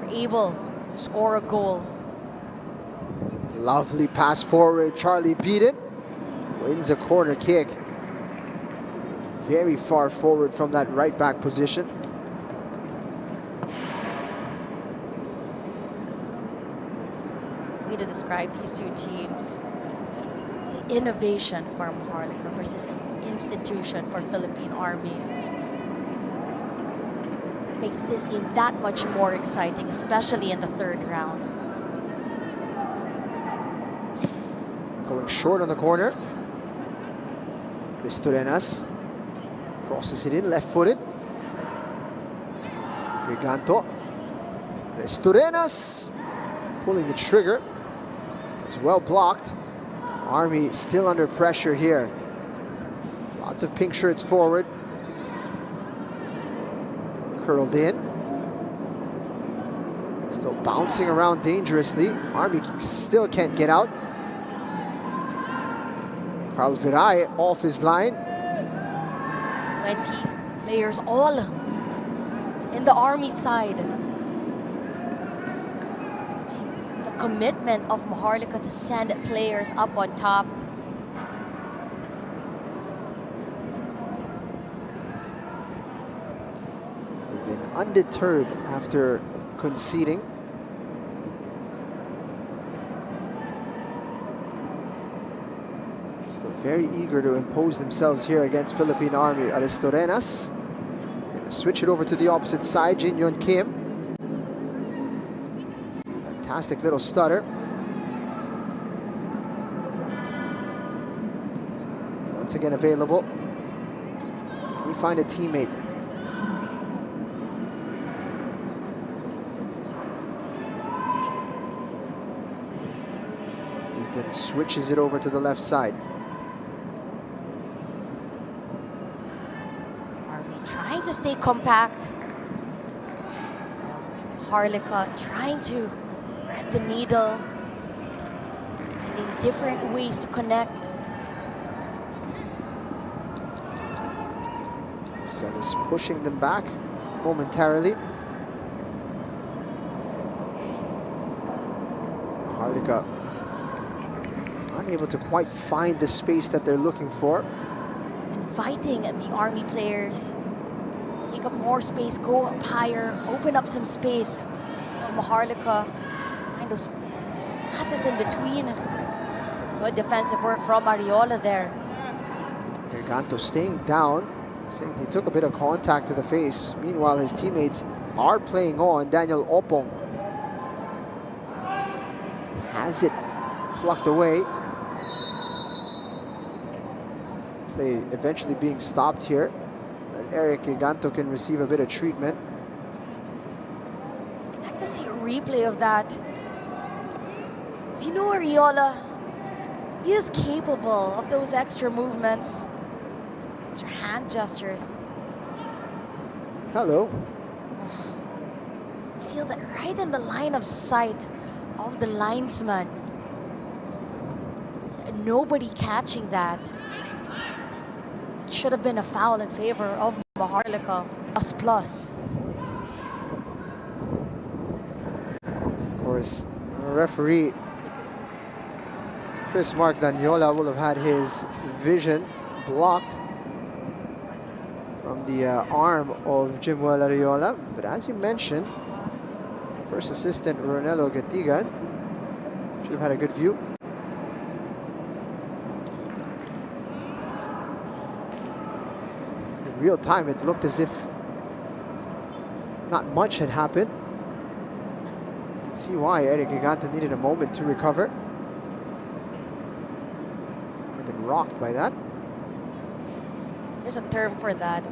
were able to score a goal. Lovely pass forward. Charlie beat it. Wins a corner kick. Very far forward from that right back position. Way to describe these two teams. The innovation for MAHARLIKA versus an institution for Philippine Army. Makes this game that much more exciting, especially in the third round. Going short on the corner. Aristorenas crosses it in, left-footed. Briganto. Resturenas pulling the trigger. It's well blocked. Army still under pressure here. Lots of pink shirts forward. Curled in. Still bouncing around dangerously. Army still can't get out. Carl Viray off his line. 20 players all in the Army side. See the commitment of Maharlika to send players up on top. They've been undeterred after conceding. Still very eager to impose themselves here against Philippine Army. Resturenas gonna switch it over to the opposite side. Jin Yun Kim. Fantastic little stutter. Once again available. Can he find a teammate? Ethan switches it over to the left side. Army trying to stay compact. Maharlika trying to thread the needle, finding different ways to connect. Celis pushing them back momentarily. Maharlika unable to quite find the space that they're looking for. Inviting the Army players to take up more space, go up higher, open up some space for Maharlika. Find those passes in between. Good defensive work from Ariola there. Giganto staying down, saying he took a bit of contact to the face. Meanwhile, his teammates are playing on. Daniel Opong has it plucked away. Play eventually being stopped here, so that Eric Giganto can receive a bit of treatment. I'd like to see a replay of that. If you know Ariola, he is capable of those extra movements, extra hand gestures. Hello. I feel that right in the line of sight of the linesman. Nobody catching that. It should have been a foul in favor of Maharlika. Plus. Of course, referee Chris Mark Daniola will have had his vision blocked from the arm of Jimuel Ariola. But as you mentioned, first assistant Ronelo Gatigan should have had a good view. In real time, it looked as if not much had happened. You can see why Eric Giganto needed a moment to recover. Rocked by that. There's a term for that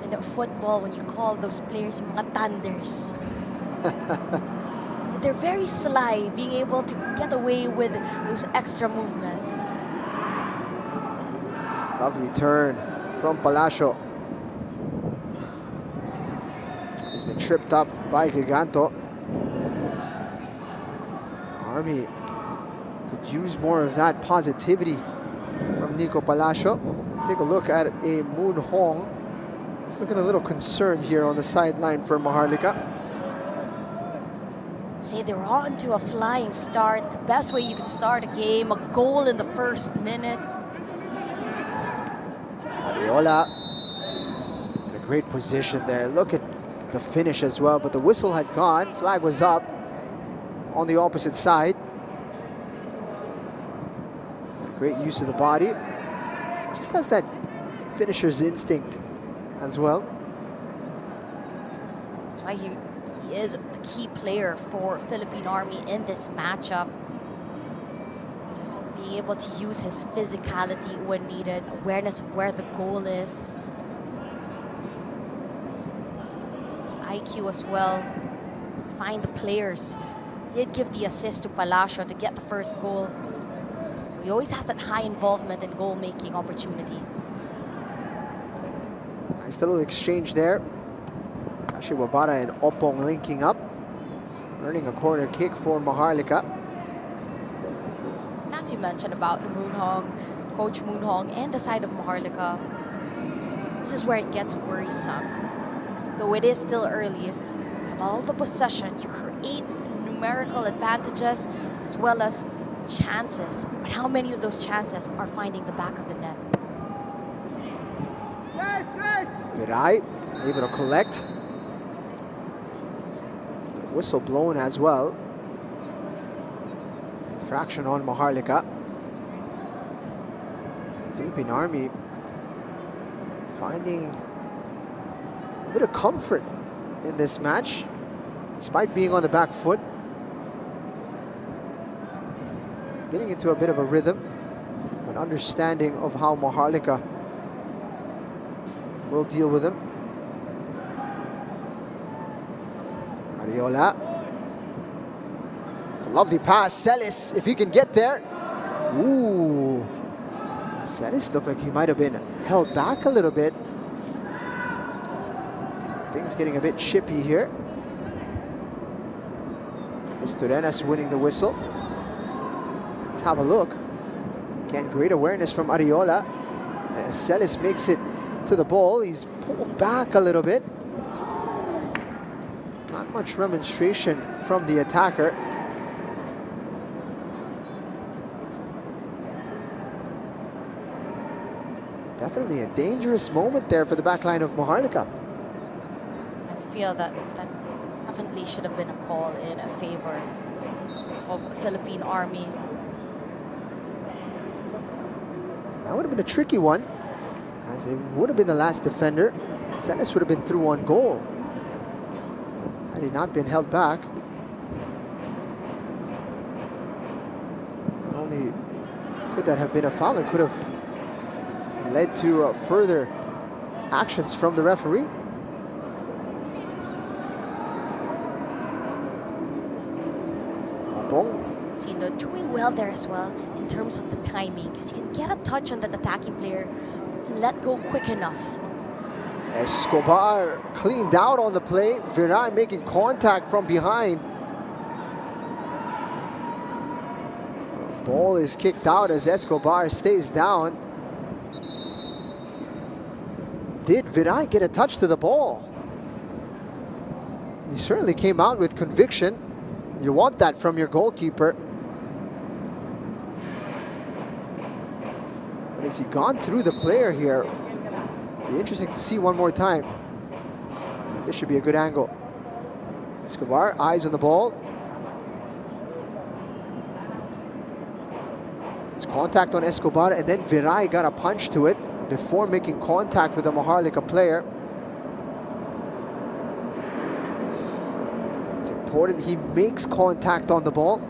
in the football when you call those players mga thunders. But they're very sly, being able to get away with those extra movements. Lovely turn from Palacio. He's been tripped up by Giganto. Army could use more of that positivity from Nico Palacio. Take a look at a Moon Hong. He's looking a little concerned here on the sideline for Maharlika. Say they're on to a flying start. The best way you can start a game, a goal in the first minute. Ariola is in a great position there. Look at the finish as well, but the whistle had gone. Flag was up on the opposite side. Great use of the body. Just has that finisher's instinct as well. That's why he is the key player for Philippine Army in this matchup. Just being able to use his physicality when needed, awareness of where the goal is. The IQ as well. find the players. Did give the assist to Palacio to get the first goal. So he always has that high involvement in goal-making opportunities. Nice little exchange there. Kashi Wabara and Opong linking up, earning a corner kick for Maharlika. As you mentioned about Moonhong, Coach Moonhong, and the side of Maharlika, this is where it gets worrisome. Though it is still early, you have all the possession, you create numerical advantages as well as chances. But how many of those chances are finding the back of the net? Virai able to collect. Whistle blown as well. Infraction on Maharlika. Philippine Army finding a bit of comfort in this match, despite being on the back foot. Getting into a bit of a rhythm, an understanding of how Maharlika will deal with him. Ariola. It's a lovely pass. Celis, if he can get there. Ooh. Celis looked like he might have been held back a little bit. Things getting a bit chippy here. Sturenas winning the whistle. Let's have a look. Again, great awareness from Ariola. Celis makes it to the ball. He's pulled back a little bit. Not much remonstration from the attacker. Definitely a dangerous moment there for the backline of Maharlika. I feel that definitely should have been a call in favor of Philippine Army. That would have been a tricky one, as it would have been the last defender. Celis would have been through on goal had he not been held back. Not only could that have been a foul, it could have led to further actions from the referee. So, you know, doing well there as well in terms of the timing, because you can get a touch on that attacking player, let go quick enough. Escobar cleaned out on the play. Virai making contact from behind. Ball is kicked out as Escobar stays down. Did Virai get a touch to the ball? He certainly came out with conviction. You want that from your goalkeeper. But has he gone through the player here? Be interesting to see one more time. This should be a good angle. Escobar, eyes on the ball. There's contact on Escobar, and then Virai got a punch to it before making contact with the Maharlika player. It's important he makes contact on the ball.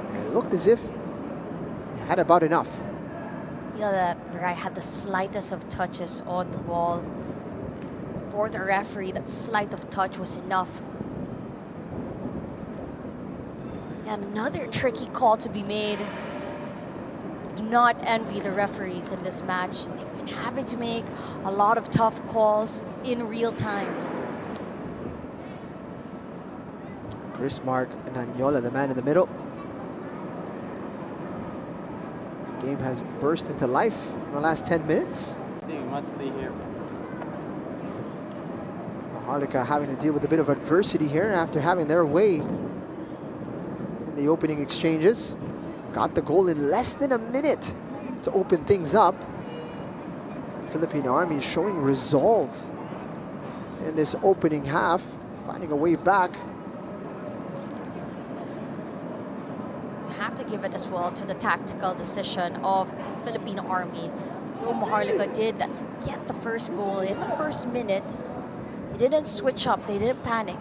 And it looked as if he had about enough. I feel that Virai had the slightest of touches on the ball. For the referee, that slight of touch was enough. And another tricky call to be made. Do not envy the referees in this match. They've been having to make a lot of tough calls in real time. Chris Mark Nanyola, the man in the middle. The game has burst into life in the last 10 minutes. You must stay here. Maharlika having to deal with a bit of adversity here after having their way in the opening exchanges. Got the goal in less than a minute to open things up. And Philippine Army showing resolve in this opening half, finding a way back. You have to give it as well to the tactical decision of Philippine Army. Though Maharlika did get the first goal in the first minute, they didn't switch up, they didn't panic.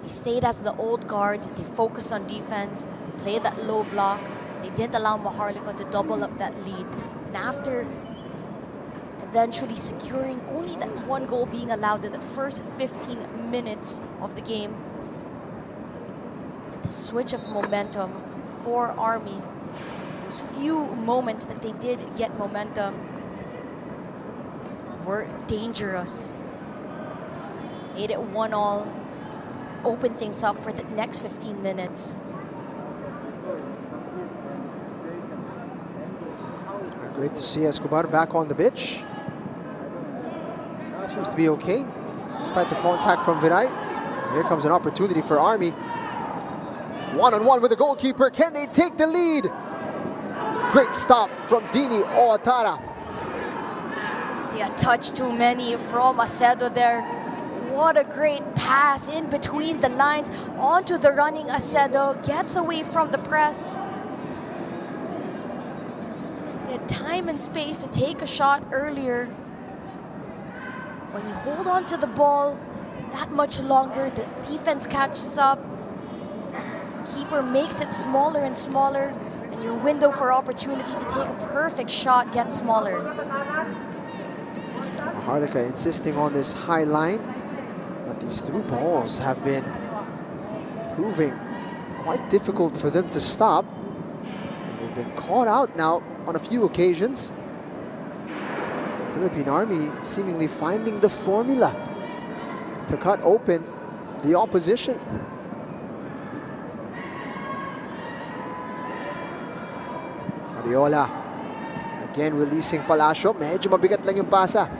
They stayed as the old guards, they focused on defense, they played that low block, they didn't allow Maharlika to double up that lead. And after a eventually securing only that one goal being allowed in the first 15 minutes of the game. The switch of momentum for Army, those few moments that they did get momentum, were dangerous. Made it 1-1, opened things up for the next 15 minutes. Great to see Escobar back on the pitch. Seems to be okay, despite the contact from Viray. And here comes an opportunity for Army. One-on-one with the goalkeeper. Can they take the lead? Great stop from Dini Oatara. See a touch too many from Acedo there. What a great pass in between the lines onto the running Acedo. Gets away from the press. He had time and space to take a shot earlier. When you hold on to the ball that much longer, the defense catches up. Keeper makes it smaller and smaller, and your window for opportunity to take a perfect shot gets smaller. Maharlika insisting on this high line, but these through balls have been proving quite difficult for them to stop. And they've been caught out now on a few occasions. Philippine Army seemingly finding the formula to cut open the opposition. Ariola again releasing Palacio. Medyo mabigat lang yung pasa.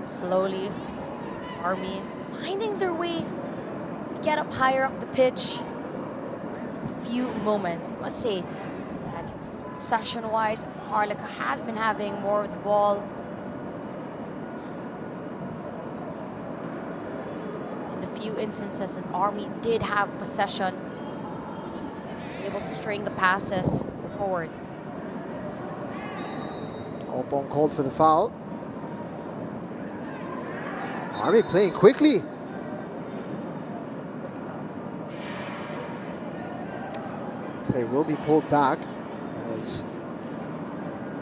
Slowly, Army finding their way to get up higher up the pitch. A few moments, I must say that possession-wise, MAHARLIKA has been having more of the ball. In the few instances that Army did have possession, able to string the passes forward. Opong called for the foul. Army playing quickly. Play will be pulled back as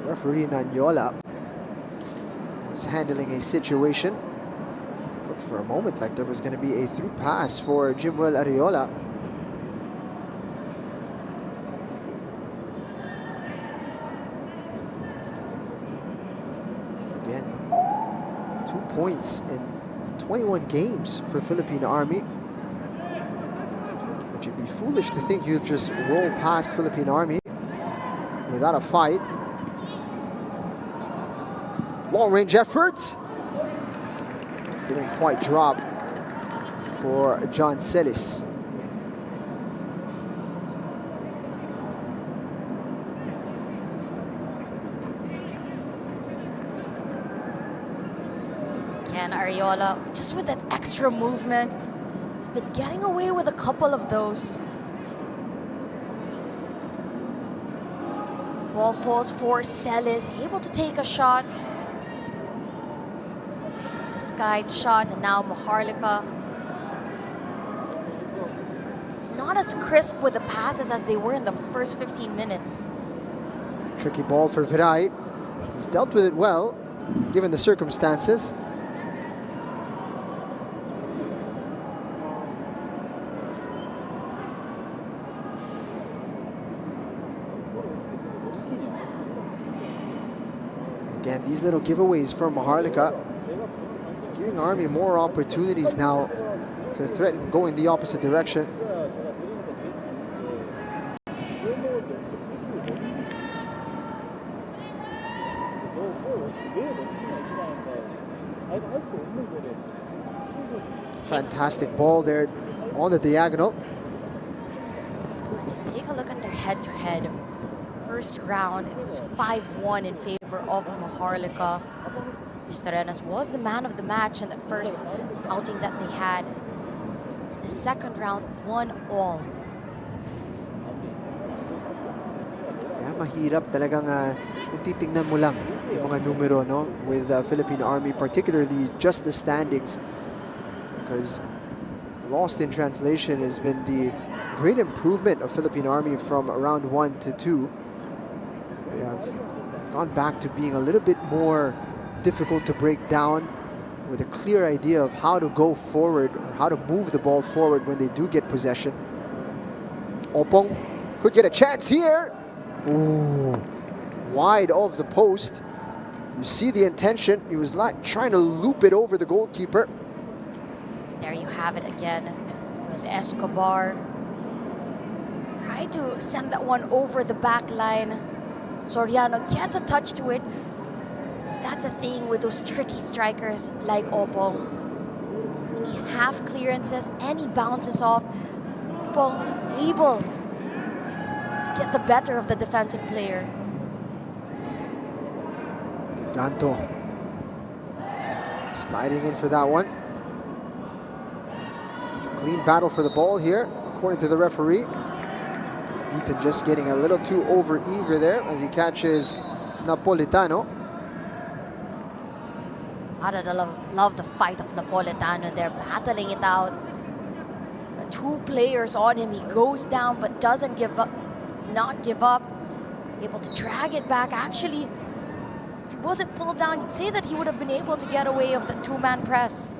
referee Nanyola was handling a situation. Looked for a moment like there was going to be a through pass for Jimwell Ariola. Again, 2 points in 21 games for Philippine Army. But you'd be foolish to think you'd just roll past Philippine Army without a fight. Long-range effort. Didn't quite drop for John Celis. Ariola, just with that extra movement, has been getting away with a couple of those. Ball falls for Celis, able to take a shot. It's a skied shot, and now MAHARLIKA. It's not as crisp with the passes as they were in the first 15 minutes. Tricky ball for Viray. He's dealt with it well, given the circumstances. Again, these little giveaways from MAHARLIKA, giving Army more opportunities now to threaten going the opposite direction. Fantastic ball there on the diagonal. Take a look at their head-to-head. First round, it was 5-1 in favor of MAHARLIKA. Pistarenas was the man of the match in that first outing that they had. In the second round, 1-1. Kaya mahirap talagang kung titingnan mo lang yung mga numero, no, with Philippine Army, particularly just the standings, because lost in translation has been the great improvement of Philippine Army from round 1 to 2. They have gone back to being a little bit more difficult to break down, with a clear idea of how to go forward or how to move the ball forward when they do get possession. Opong could get a chance here. Ooh, wide of the post. You see the intention. He was like trying to loop it over the goalkeeper. There you have it again. It was Escobar. Tried to send that one over the back line. Soriano gets a touch to it. That's a thing with those tricky strikers like Opong. Any half clearances, any bounces off, Opong able to get the better of the defensive player. Ganto sliding in for that one. It's a clean battle for the ball here, according to the referee. Ethan just getting a little too over-eager there as he catches Napolitano. I love the fight of Napolitano there, battling it out. Two players on him. He goes down but doesn't give up. Does not give up. Able to drag it back. Actually, if he wasn't pulled down, you'd say that he would have been able to get away of the two-man press.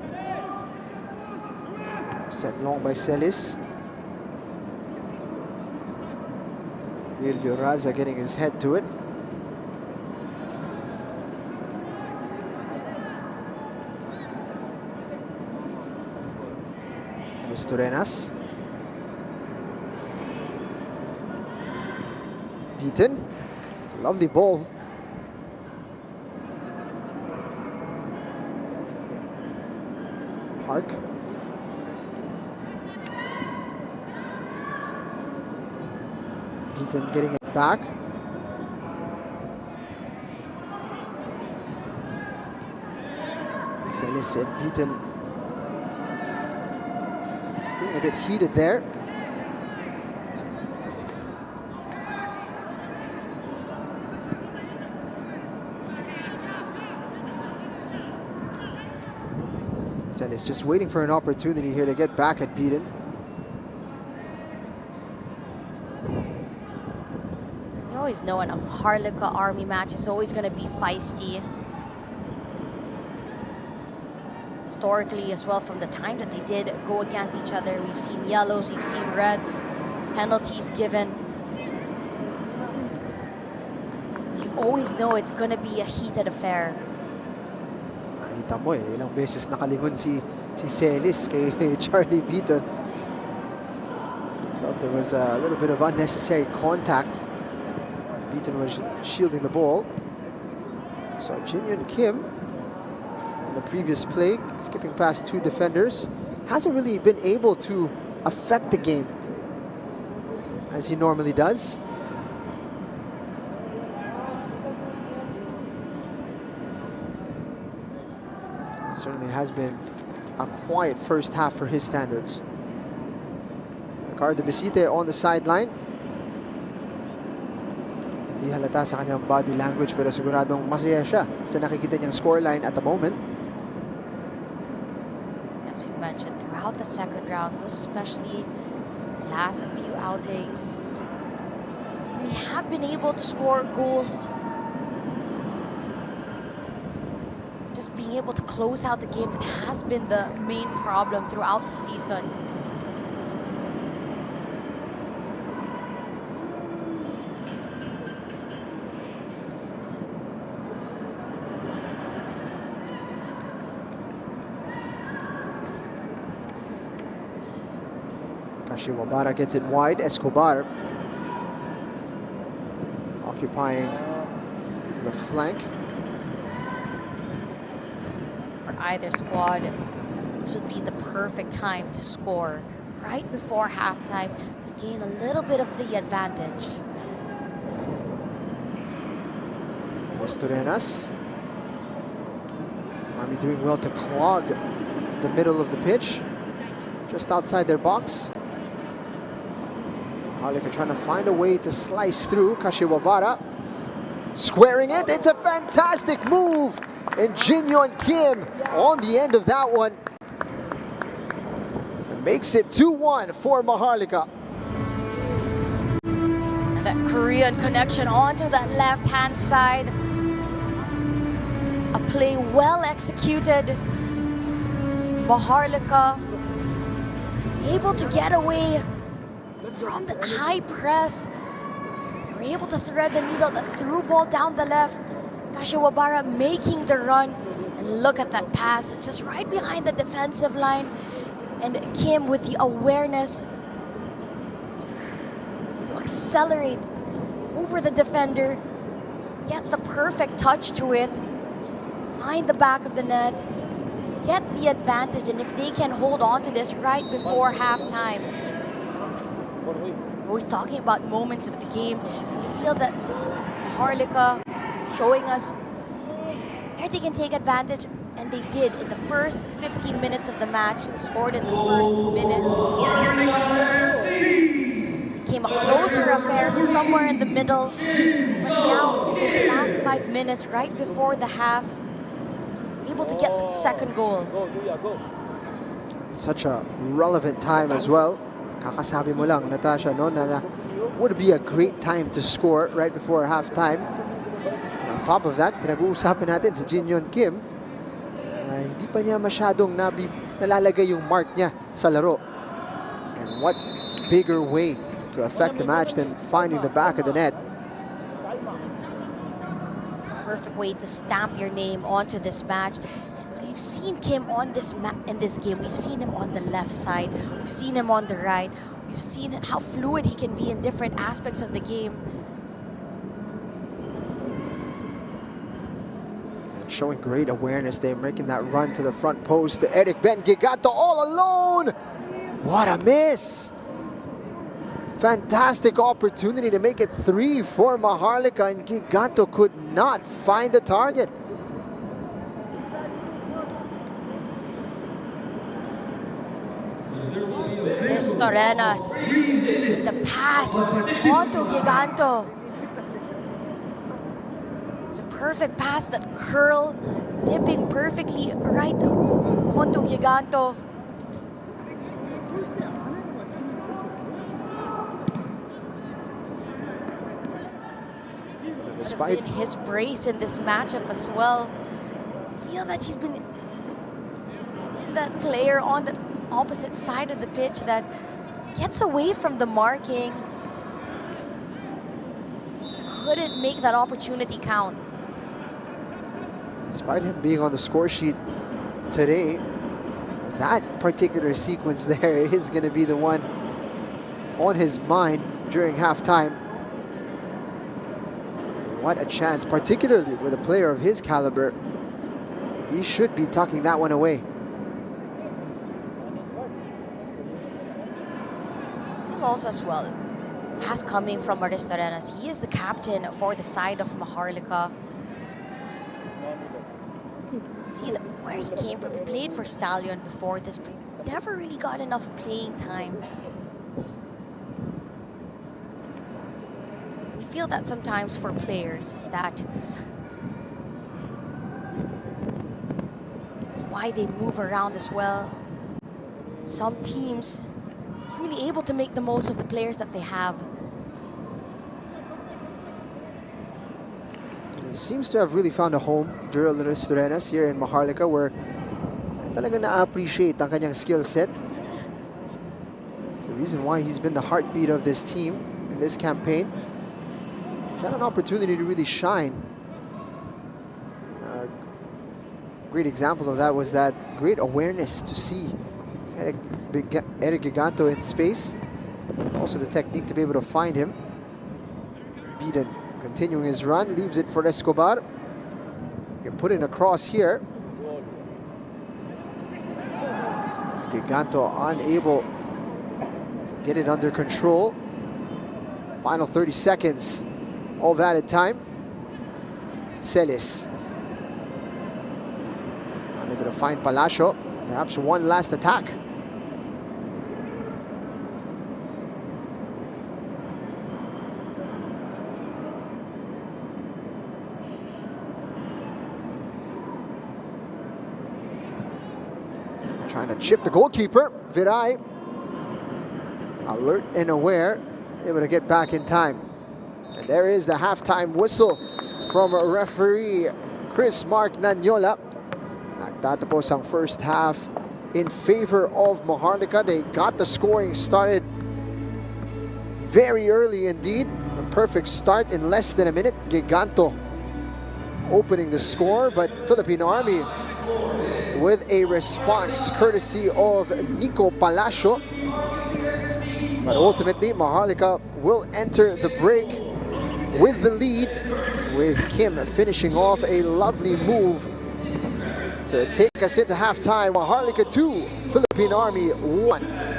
Sent long by Celis. Emilio Raza getting his head to it. Turenas. Beaten. It's a lovely ball. Park. Beaten getting it back. Celis and Beaten getting a bit heated there. Celis just waiting for an opportunity here to get back at Beaten. You always know a MAHARLIKA Army match is always going to be feisty. Historically as well, from the time that they did go against each other, we've seen yellows, we've seen reds, penalties given. You always know it's going to be a heated affair. Nakita mo ilang beses nakalingon si Celis kay Charlie Beaton. Felt there was a little bit of unnecessary contact. Beaton was shielding the ball. So Jinyoon Kim, the previous play, skipping past two defenders, hasn't really been able to affect the game as he normally does. It certainly has been a quiet first half for his standards. Ricardo Besite on the sideline. Hindi halata sa kanyang body language, pero siguradong masaya siya sa nakikita niyang scoreline at the moment. As we've mentioned, throughout the second round, most especially the last few outtakes, we have been able to score goals. Just being able to close out the game, that has been the main problem throughout the season. Kashiwabara gets it wide. Escobar occupying the flank. For either squad, this would be the perfect time to score right before halftime to gain a little bit of the advantage. Turenas. Army doing well to clog the middle of the pitch, just outside their box. MAHARLIKA trying to find a way to slice through. Kashiwabara squaring it. It's a fantastic move. And Jinyoon Kim on the end of that one. makes it 2-1 for Maharlika. And that Korean connection onto that left-hand side. A play well executed. Maharlika able to get away from that high press. They were able to thread the needle, the through ball down the left. Kashiwabara making the run. And look at that pass, just right behind the defensive line. And Kim with the awareness to accelerate over the defender, get the perfect touch to it, behind the back of the net, get the advantage, and if they can hold on to this right before halftime. We're always talking about moments of the game, and you feel that Maharlika showing us where they can take advantage, and they did in the first 15 minutes of the match. They scored in the first minute. It became a closer affair somewhere in the middle, but now in those last 5 minutes, right before the half, able to get that second goal. Such a relevant time as well. Kakasabi mo lang, Natasha, no, na would be a great time to score right before halftime. And on top of that, pinag-uusapan natin si Jinyon Kim. Hindi pa niya masyadong nalalagay yung mark niya sa laro. And what bigger way to affect the match than finding the back of the net. Perfect way to stamp your name onto this match. And we've seen Kim on in this game. We've seen him on the left side. We've seen him on the right. We've seen how fluid he can be in different aspects of the game. And showing great awareness there, making that run to the front post to Eric Ben Gigato all alone. What a miss! Fantastic opportunity to make it 3 for Maharlika, and Giganto could not find the target. Restorenas, the pass onto Giganto. It's a perfect pass, that curl, dipping perfectly right onto Giganto. Despite his brace in this matchup as well, I feel that he's been that player on the opposite side of the pitch that gets away from the marking. Just couldn't make that opportunity count. Despite him being on the score sheet today, that particular sequence there is going to be the one on his mind during halftime. What a chance, particularly with a player of his caliber. He should be tucking that one away. I feel also as well, pass coming from Aristorenas. He is the captain for the side of Maharlika. See where he came from. He played for Stallion before this, but never really got enough playing time. We feel that sometimes for players is that that's why they move around as well. Some teams is really able to make the most of the players that they have. He seems to have really found a home, Gerald Restorenas, here in Maharlika, where talaga na-appreciate ang kanyang skill set. It's the reason why he's been the heartbeat of this team in this campaign. He's had an opportunity to really shine. A great example of that was that great awareness to see Eric Giganto in space. Also the technique to be able to find him. Beaten continuing his run, leaves it for Escobar. You can put it across here. Giganto unable to get it under control. Final 30 seconds. All added time. Celis. Unable to find Palacio. Perhaps one last attack. Trying to chip the goalkeeper, Viray. alert and aware, able to get back in time. And there is the halftime whistle from referee Chris Mark Nanyola. Nagtatapos ang first half in favor of Maharlika. They got the scoring started very early indeed. A perfect start in less than a minute. Giganto opening the score, but Philippine Army with a response courtesy of Nico Palacio. But ultimately, Maharlika will enter the break with the lead, with Kim finishing off a lovely move to take us into halftime. Maharlika 2, Philippine Army 1.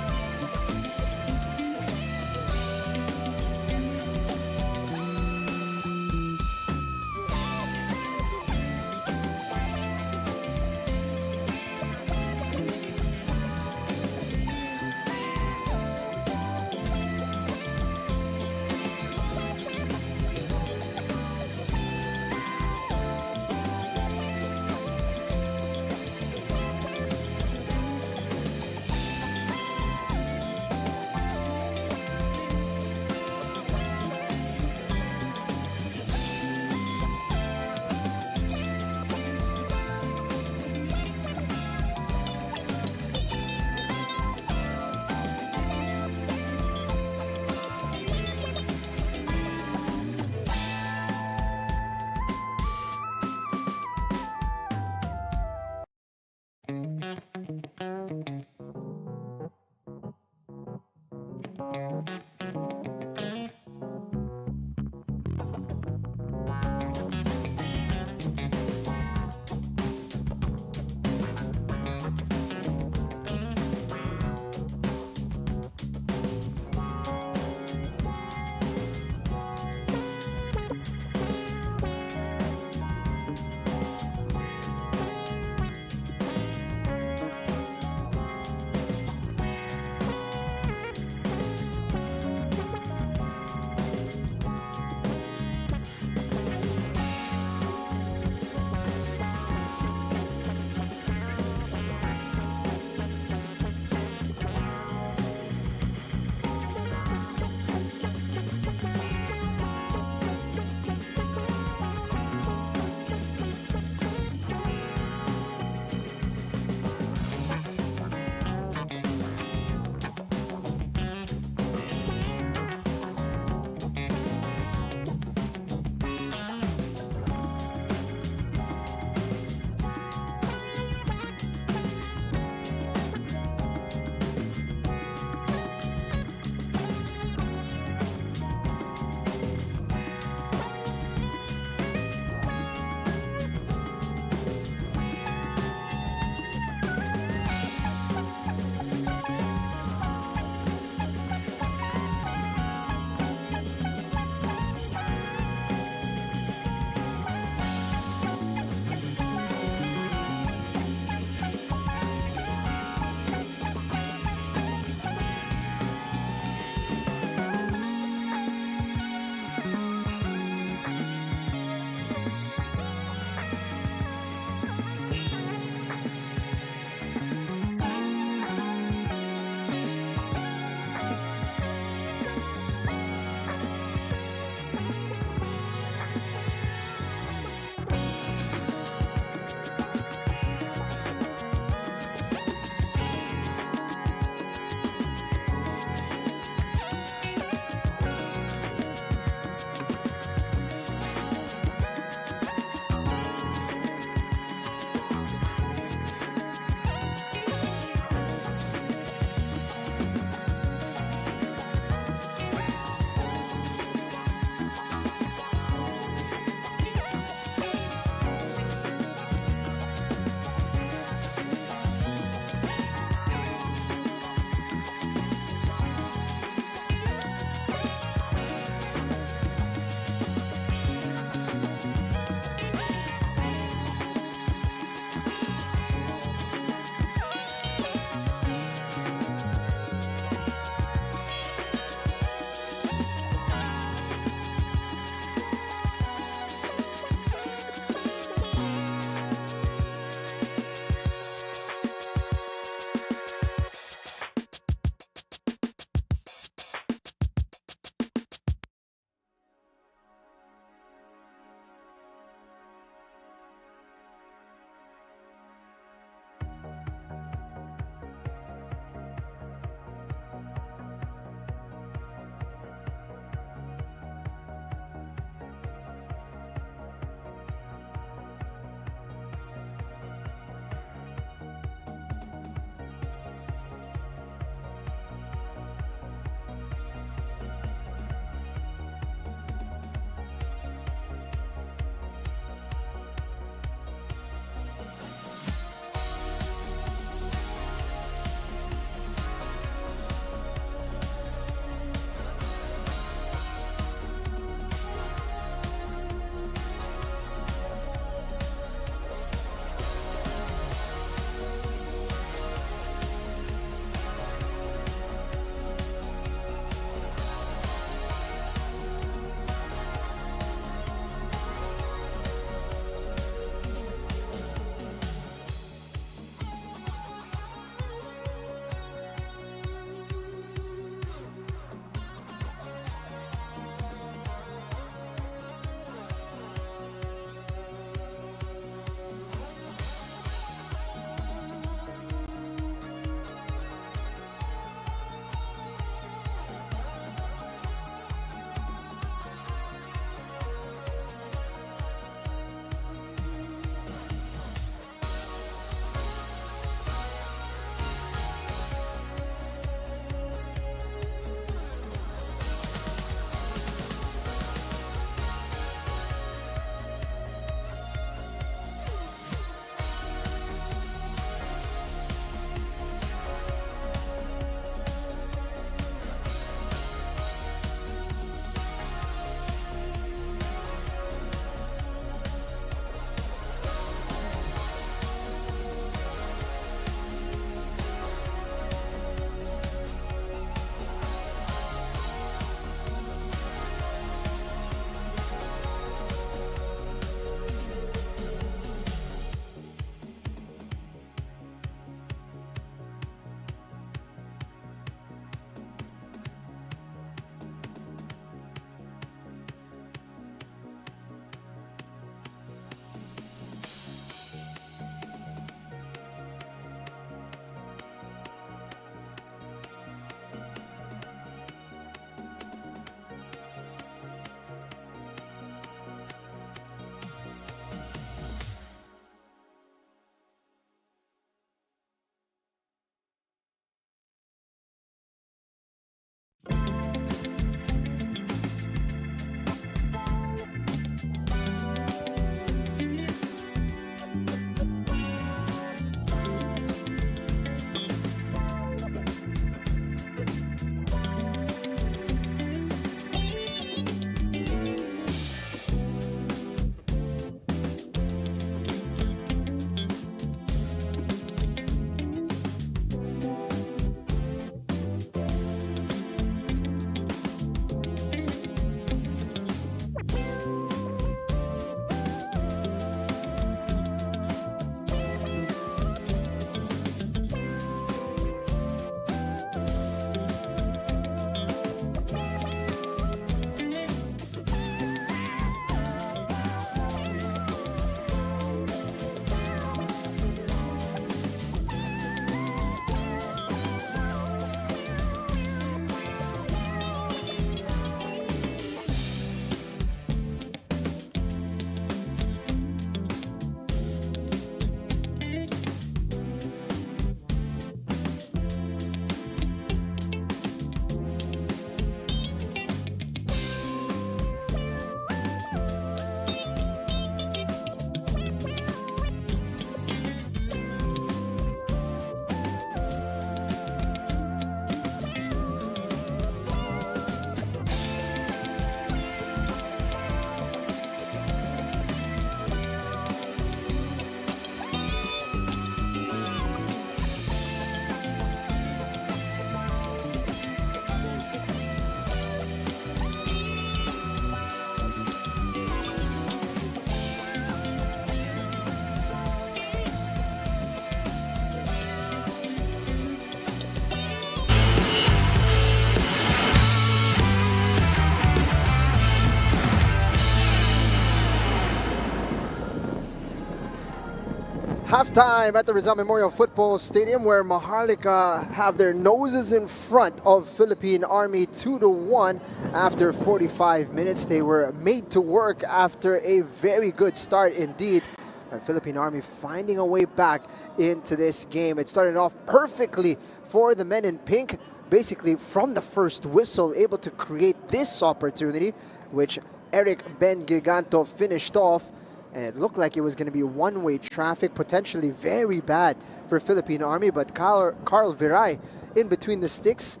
Halftime at the Rizal Memorial Football Stadium, where Maharlika have their noses in front of Philippine Army 2-1 after 45 minutes. They were made to work after a very good start indeed. And Philippine Army finding a way back into this game. It started off perfectly for the men in pink, basically from the first whistle, able to create this opportunity, which Eric Ben Giganto finished off. And it looked like it was going to be one-way traffic, potentially very bad for Philippine Army. But Carl Viray in between the sticks,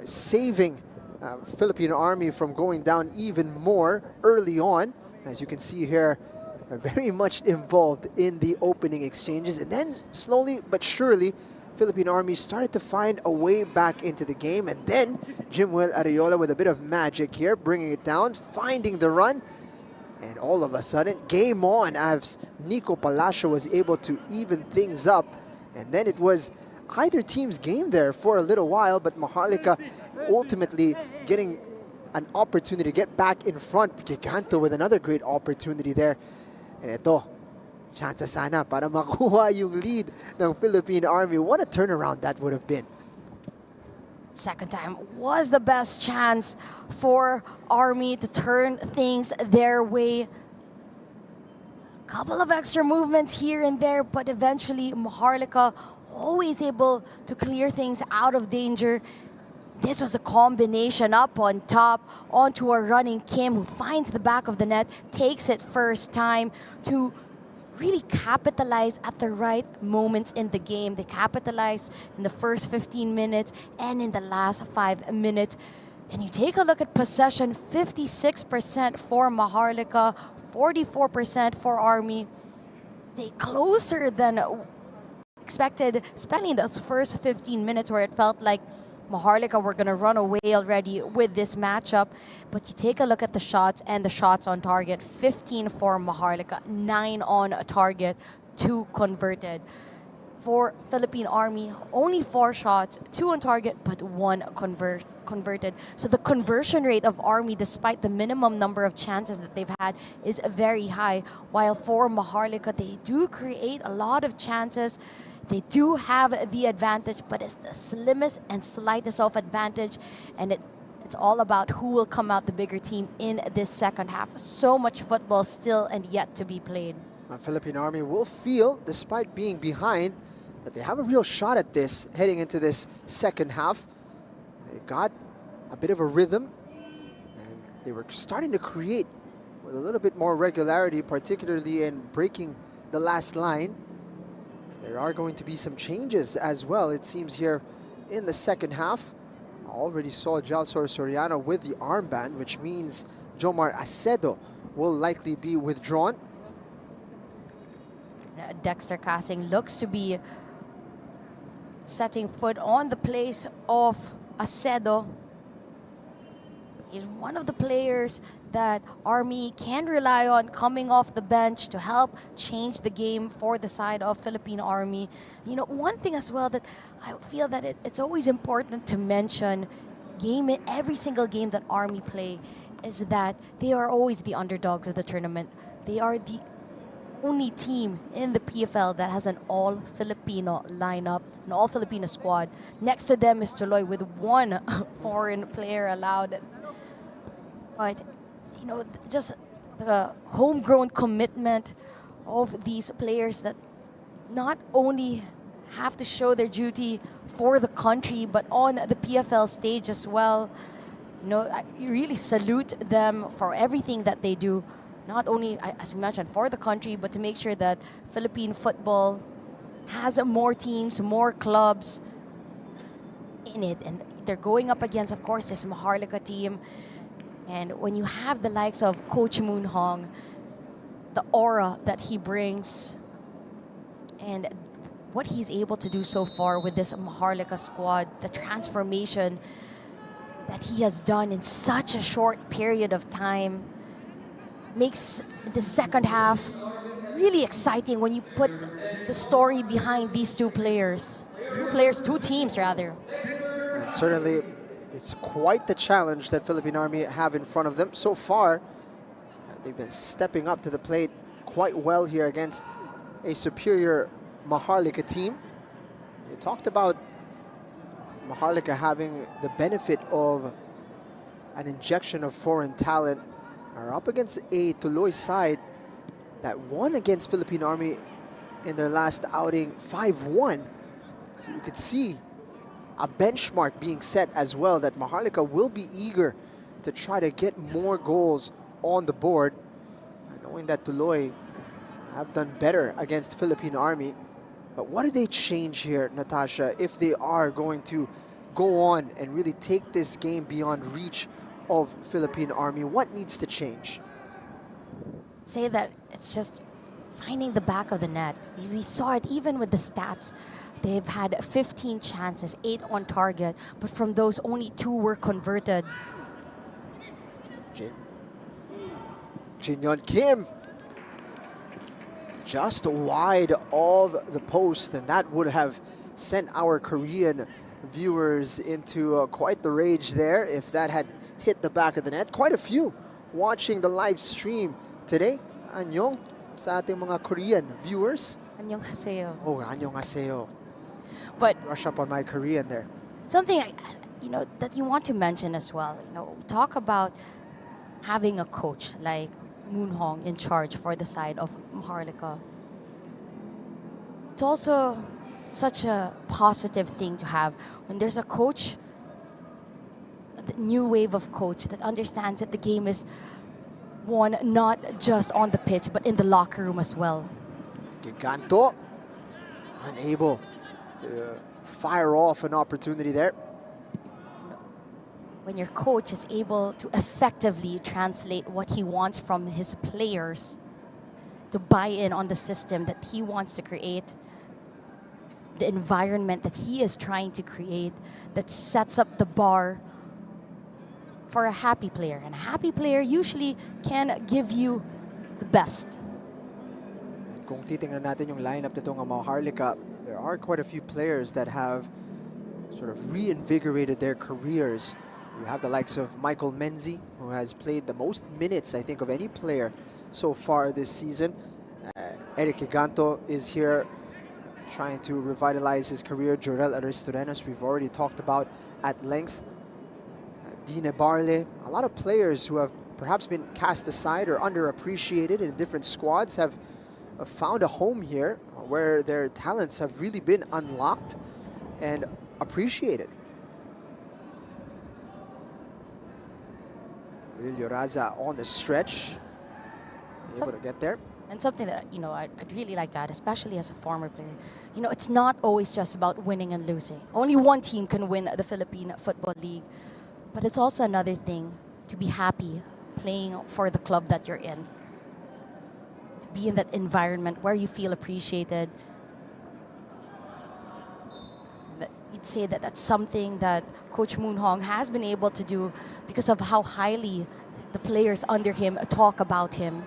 saving Philippine Army from going down even more early on. As you can see here, very much involved in the opening exchanges. And then slowly but surely, Philippine Army started to find a way back into the game. And then Jimwell Areola with a bit of magic here, bringing it down, finding the run. And all of a sudden, game on as Nico Palacio was able to even things up. And then it was either team's game there for a little while, but Maharlika ultimately getting an opportunity to get back in front. Giganto with another great opportunity there. And ito, chance sana para makuha yung lead ng Philippine Army. What a turnaround that would have been. Second time was the best chance for Army to turn things their way. Couple of extra movements here and there, but eventually Maharlika always able to clear things out of danger. This was a combination up on top onto a running Kim, who finds the back of the net, takes it first time to really capitalize at the right moments in the game. They capitalized in the first 15 minutes and in the last 5 minutes. And you take a look at possession, 56% for Maharlika, 44% for Army. They closer than expected, especially in those first 15 minutes where it felt like Maharlika were going to run away already with this matchup. But you take a look at the shots and the shots on target. 15 for Maharlika, 9 on target, 2 converted. For Philippine Army, only 4 shots, 2 on target, but 1 converted. So the conversion rate of Army, despite the minimum number of chances that they've had, is very high. While for Maharlika, they do create a lot of chances. They do have the advantage, but it's the slimmest and slightest of advantage. And it's all about who will come out the bigger team in this second half. So much football still and yet to be played. Philippine Army will feel, despite being behind, that they have a real shot at this heading into this second half. They got a bit of a rhythm, and they were starting to create with a little bit more regularity, particularly in breaking the last line. There are going to be some changes as well, it seems, here in the second half. I already saw Jalsor Soriano with the armband, which means Jomar Acedo will likely be withdrawn. Dexter Casing looks to be setting foot on the place of Acedo. He's one of the players that Army can rely on coming off the bench to help change the game for the side of Philippine Army. You know, one thing as well that I feel that it's always important to mention in every single game that Army play is that they are always the underdogs of the tournament. They are the only team in the PFL that has an all-Filipino lineup, an all-Filipino squad. Next to them is Tuloy with 1 foreign player allowed. But, you know, just the homegrown commitment of these players that not only have to show their duty for the country, but on the PFL stage as well. You know, you really salute them for everything that they do. Not only, as we mentioned, for the country, but to make sure that Philippine football has more teams, more clubs in it. And they're going up against, of course, this Maharlika team. And when you have the likes of Coach Moon Hong, the aura that he brings, and what he's able to do so far with this Maharlika squad, the transformation that he has done in such a short period of time, makes the second half really exciting when you put the story behind these 2 players. 2 teams rather. And certainly, it's quite the challenge that Philippine Army have in front of them. So far, they've been stepping up to the plate quite well here against a superior Maharlika team. We talked about Maharlika having the benefit of an injection of foreign talent. Are up against a Tuloy side that won against Philippine Army in their last outing 5-1. So you could see a benchmark being set as well, that Maharlika will be eager to try to get more goals on the board, knowing that Tuloy have done better against Philippine Army. But what do they change here, Natasha, if they are going to go on and really take this game beyond reach of Philippine Army? What needs to change? Say that it's just finding the back of the net. We saw it even with the stats. They've had 15 chances, 8 on target, but from those only 2 were converted. Jinyon Kim just wide of the post, and that would have sent our Korean viewers into quite the rage there if that had hit the back of the net. Quite a few watching the live stream today. Anyong sa ating mga Korean viewers. 안녕하세요. Oh, 안녕하세요. But brush up on my Korean there. Something that you want to mention as well. We talk about having a coach like Moon Hong in charge for the side of Maharlika. It's also such a positive thing to have when there's a coach, a new wave of coach that understands that the game is won not just on the pitch but in the locker room as well. Giganto unable to fire off an opportunity there. When your coach is able to effectively translate what he wants from his players to buy in on the system that he wants to create, the environment that he is trying to create, that sets up the bar for a happy player. And a happy player usually can give you the best. Kung titingnan natin yung lineup nitong Maharlika, there are quite a few players that have sort of reinvigorated their careers. You have the likes of Michael Menzi, who has played the most minutes, I think, of any player so far this season. Eric Giganto is here trying to revitalize his career. Jorel Aristorenas, we've already talked about at length. Dine Barle, a lot of players who have perhaps been cast aside or underappreciated in different squads have found a home here where their talents have really been unlocked and appreciated. Rillo Raza on the stretch, able to get there. And something that I'd really like to add, especially as a former player, it's not always just about winning and losing. Only one team can win the Philippine Football League, but it's also another thing to be happy playing for the club that you're in, to be in that environment where you feel appreciated. You'd say that that's something that Coach Moon Hong has been able to do because of how highly the players under him talk about him.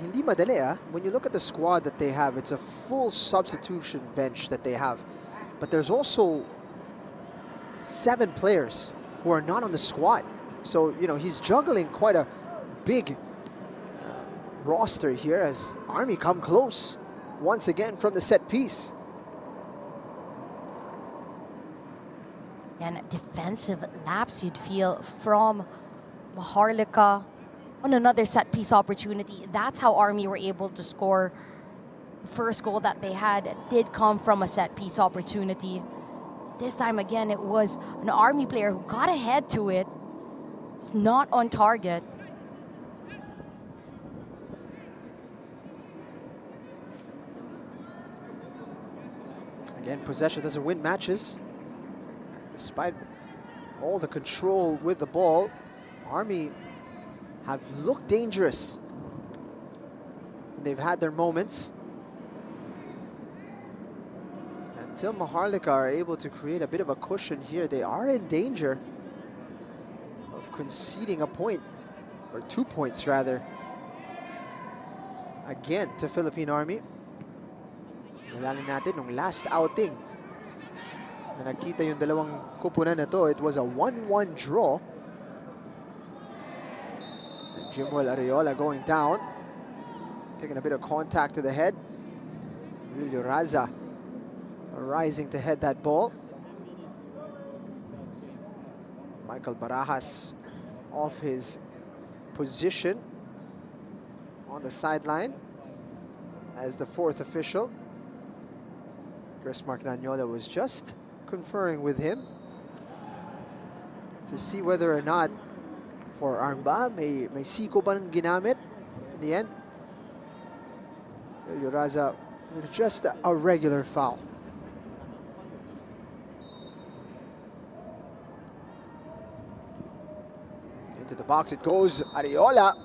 Hindi madali, ah. When you look at the squad that they have, it's a full substitution bench that they have. But there's also 7 players who are not on the squad. So, he's juggling quite a big roster here as Army come close once again from the set piece. And defensive lapse you'd feel from Maharlika on another set piece opportunity. That's how Army were able to score. The first goal that they had did come from a set piece opportunity. This time again, it was an Army player who got ahead to it, just not on target. Again, possession doesn't win matches. Despite all the control with the ball, Army have looked dangerous. They've had their moments. Until Maharlika are able to create a bit of a cushion here, they are in danger of conceding a point, or 2 points rather, again to Philippine Army. Nalala natin nung last outing na nakita yung dalawang kupunan na to, it was a 1-1 draw. And Jimwell Areola going down, taking a bit of contact to the head. Julio Raza rising to head that ball. Michael Barajas off his position on the sideline as the fourth official. Chris Mark Nagnola was just conferring with him to see whether or not forearm ba, may siko ba ng ginamit in the end. Julio Raza with just a regular foul. Into the box it goes, Ariola.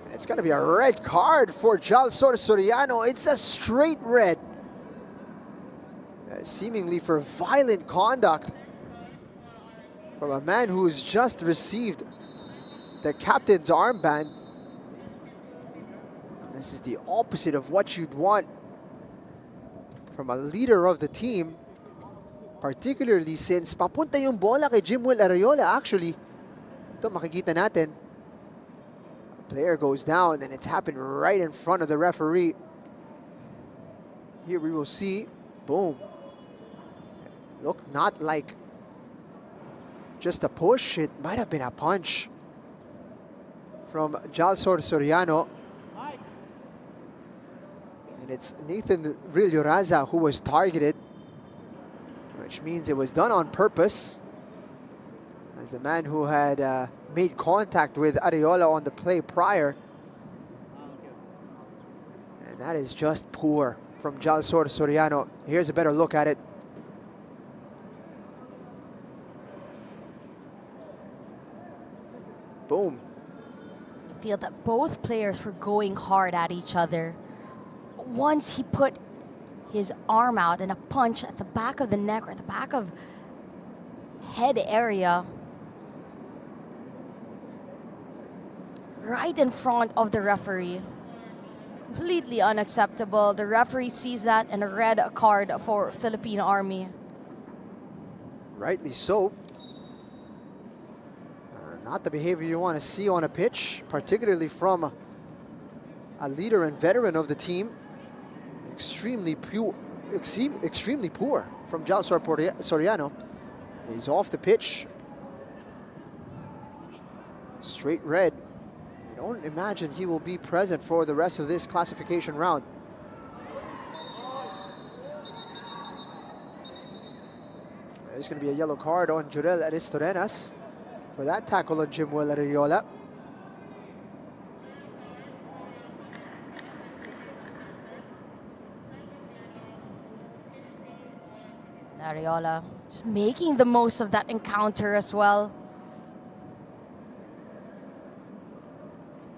And it's going to be a red card for Jalsor Soriano. It's a straight red. Seemingly for violent conduct from a man who's just received the captain's armband. This is the opposite of what you'd want from a leader of the team, particularly since papunta yung bola kay Jimwell Ariola. Actually, ito makikita natin, a player goes down and it's happened right in front of the referee. Here we will see, boom. Look, not like just a push, it might have been a punch from Jalsor Soriano. And it's Nathan Julio Raza who was targeted, which means it was done on purpose, as the man who had made contact with Ariola on the play prior. And that is just poor from Jalsor Soriano. Here's a better look at it. Boom. I feel that both players were going hard at each other. Once he put his arm out and a punch at the back of the neck or the back of head area, right in front of the referee. Completely unacceptable. The referee sees that and a red card for Philippine Army. Rightly so. Not the behavior you want to see on a pitch, particularly from a leader and veteran of the team. Extremely poor from Jalsor Soriano. He's off the pitch. Straight red. I don't imagine he will be present for the rest of this classification round. There's going to be a yellow card on Jurel Aristorenas for that tackle on Jimwell Ariola. Ariola just making the most of that encounter as well.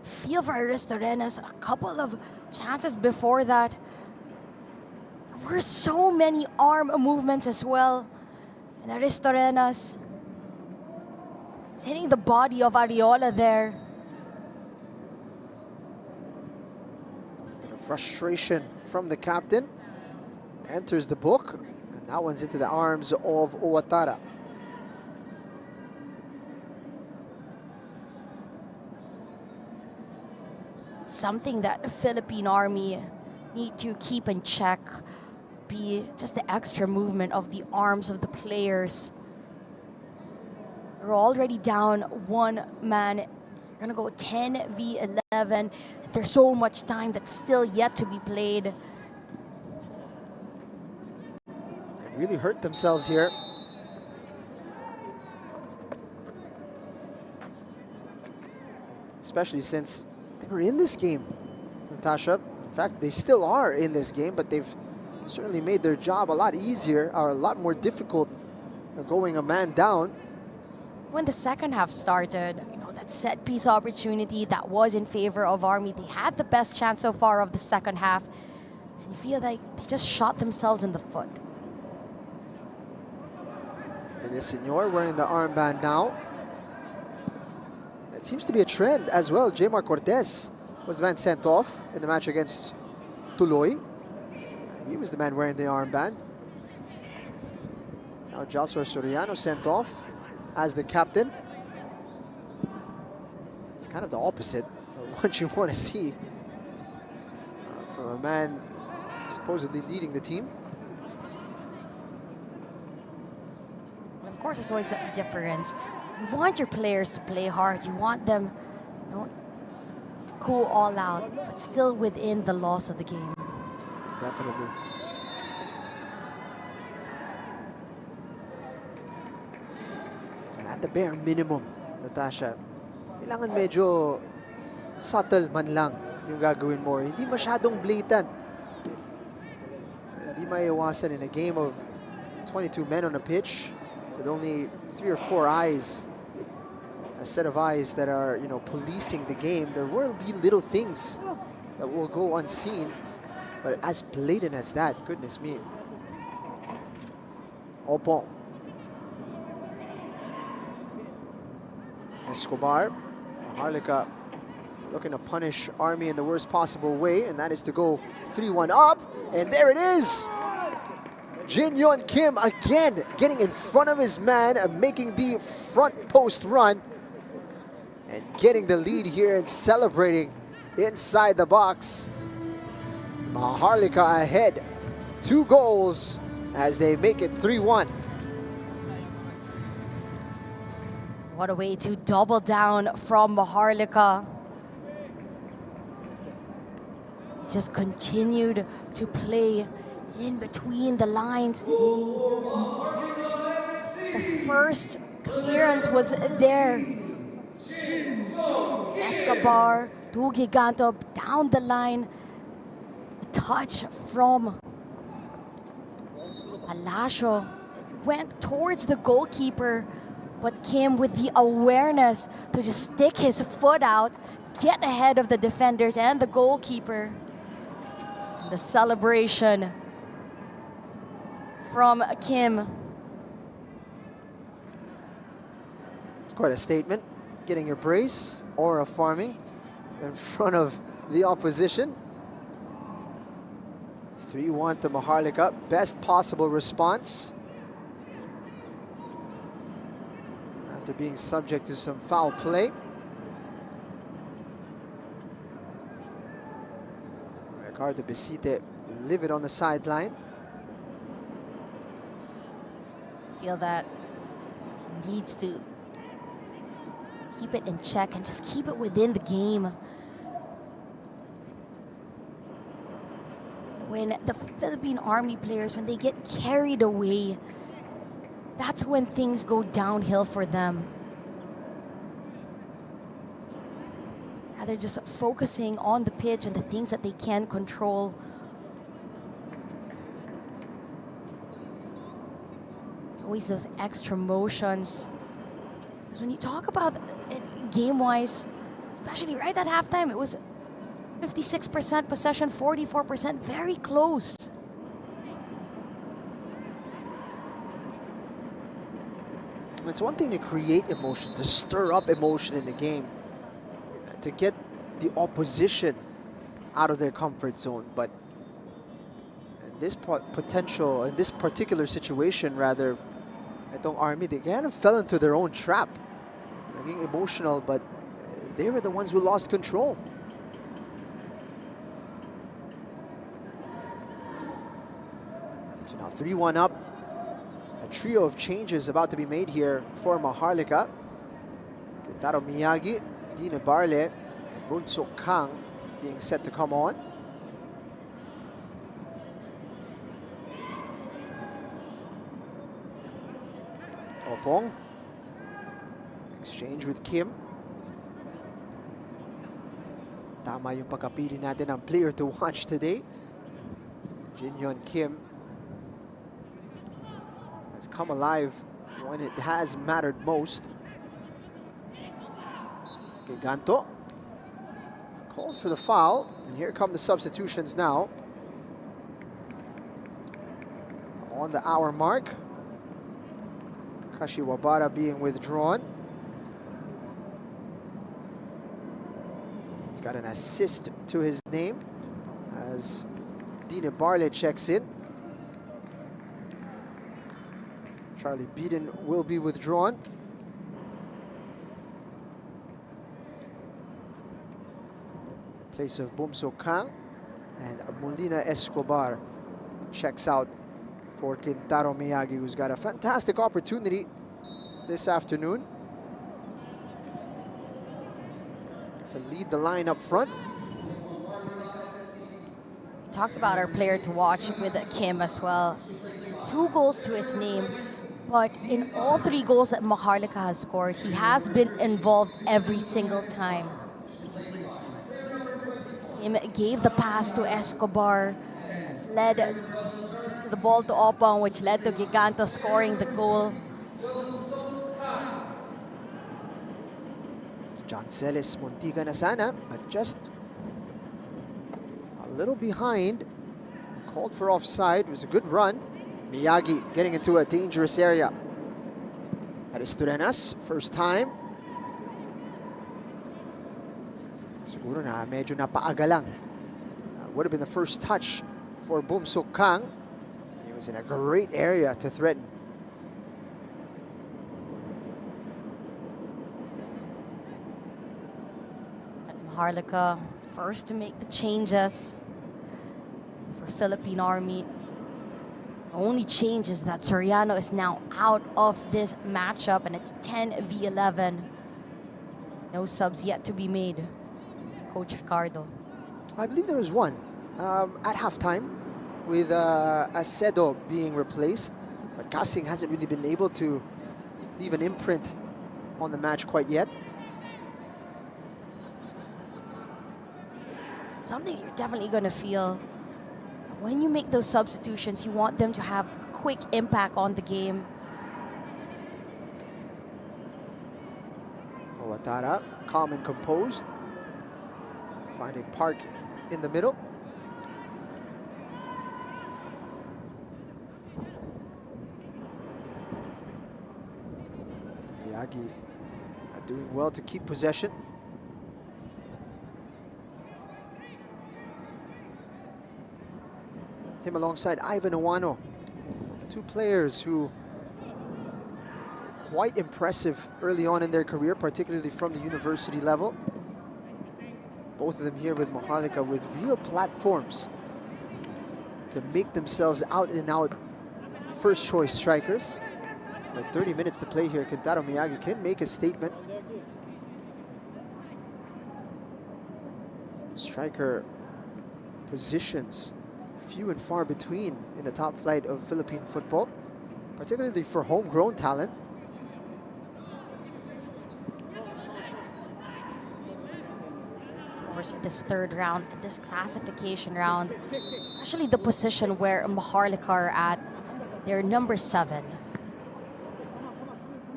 Feel for Aristorenas, a couple of chances before that. There were so many arm movements as well. And Aristorenas is hitting the body of Ariola there. Bit of frustration from the captain. Enters the book. That one's into the arms of Owatara. Something that the Philippine Army need to keep in check, be just the extra movement of the arms of the players. We're already down one man. We're gonna go 10v11. There's so much time that's still yet to be played. Really hurt themselves here. Especially since they were in this game, Natasha. In fact, they still are in this game, but they've certainly made their job a lot easier, or a lot more difficult going a man down. When the second half started, you know, that set piece opportunity that was in favor of Army, they had the best chance so far of the second half. And you feel like they just shot themselves in the foot. Villaseñor wearing the armband now. It seems to be a trend as well. Jmar Cortez was the man sent off in the match against Tuloy. He was the man wearing the armband. Now Jalsor Soriano sent off as the captain. It's kind of the opposite of what you want to see from a man supposedly leading the team. Of course, there's always that difference. You want your players to play hard. You want them, you know, to go all out, but still within the laws of the game. Definitely. And at the bare minimum, Natasha, kailangan medyo subtle man lang yung gagawin mo. Hindi masyadong blatant. Hindi maiiwasan in a game of 22 men on a pitch with only 3 or 4 eyes, a set of eyes that are, you know, policing the game. There will be little things that will go unseen, but as blatant as that, goodness me. Opong. Escobar. Maharlika looking to punish Army in the worst possible way, and that is to go 3-1 up, and there it is! Jin Yeon Kim again getting in front of his man and making the front post run and getting the lead here and celebrating inside the box. Maharlika ahead, 2 goals as they make it 3-1. What a way to double down from Maharlika. Just continued to play in between the lines. The first clearance was there. It's Escobar to Giganto down the line. A touch from Palacio. It went towards the goalkeeper, but Kim with the awareness to just stick his foot out, get ahead of the defenders and the goalkeeper. The celebration from Kim. It's quite a statement, getting your brace or a farming in front of the opposition. 3-1 to Maharlika, best possible response after being subject to some foul play. Ricardo Besite livid on the sideline. Feel that he needs to keep it in check and just keep it within the game. When the Philippine Army players, when they get carried away, that's when things go downhill for them. Rather just focusing on the pitch and the things that they can control. Always those extra motions. Because when you talk about it game-wise, especially right at halftime, it was 56% possession, 44%, very close. It's one thing to create emotion, to stir up emotion in the game, to get the opposition out of their comfort zone, but in this in this particular situation, rather, itong Army, they kind of fell into their own trap. Being emotional, but they were the ones who lost control. So now 3-1 up. A trio of changes about to be made here for Maharlika. Kentaro Miyagi, Dina Barle, and Munsuk Kang being set to come on. Opong. Exchange with Kim. Tama yung pagkapili natin ng player to watch today. Jin Yeon Kim has come alive when it has mattered most. Giganto called for the foul, and here come the substitutions now. On the hour mark, Kashiwabara being withdrawn. He's got an assist to his name as Dina Barle checks in. Charlie Beeden will be withdrawn. In place of Bumso Kang. And Molina Escobar checks out for Kentaro Miyagi, who's got a fantastic opportunity this afternoon to lead the line up front. We talked about our player to watch with Kim as well. 2 goals to his name, but in all 3 goals that Maharlika has scored, he has been involved every single time. Kim gave the pass to Escobar, led the ball to Opong, which led to Giganto scoring the goal. John Celis Montiga na sana, but just a little behind. Called for offside. It was a good run. Miyagi getting into a dangerous area. Aristurenas, first time. Siguro na medyo napaaga lang. Would have been the first touch for Bumsok Kang. He was in a great area to threaten. Maharlika first to make the changes for Philippine Army. The only change is that Soriano is now out of this matchup, and it's 10v11. No subs yet to be made. Coach Ricardo. I believe there was one at halftime with Acedo being replaced, but Kasing hasn't really been able to leave an imprint on the match quite yet. Something you're definitely going to feel when you make those substitutions. You want them to have a quick impact on the game. Owatara, calm and composed, finding Park in the middle. Miyagi doing well to keep possession. Him alongside Ivan Owano. 2 players who quite impressive early on in their career, particularly from the university level. Both of them here with Maharlika with real platforms to make themselves out and out first choice strikers. With 30 minutes to play here, Kentaro Miyagi can make a statement. Striker positions few and far between in the top flight of Philippine football, particularly for homegrown talent. This 3rd round, this classification round, especially the position where Maharlika are at, they're number 7.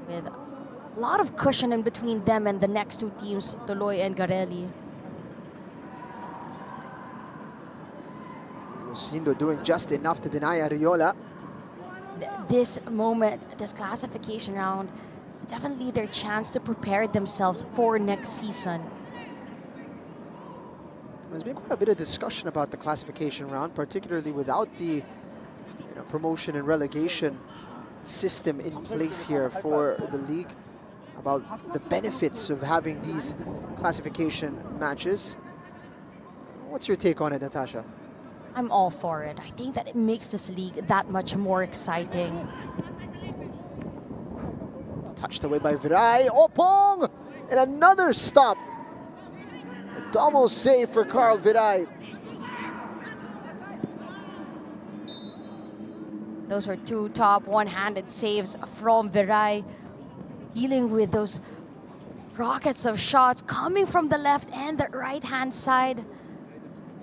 With a lot of cushion in between them and the next 2 teams, Tuloy and Garelli. Lucindo doing just enough to deny Ariola. This moment, this classification round, is definitely their chance to prepare themselves for next season. There's been quite a bit of discussion about the classification round, particularly without the promotion and relegation system in place here for the league, about the benefits of having these classification matches. What's your take on it, Natasha? I'm all for it. I think that it makes this league that much more exciting. Touched away by Viray. Opong! And another stop. A double save for Carl Viray. Those were 2 top one-handed saves from Viray, dealing with those rockets of shots coming from the left and the right-hand side.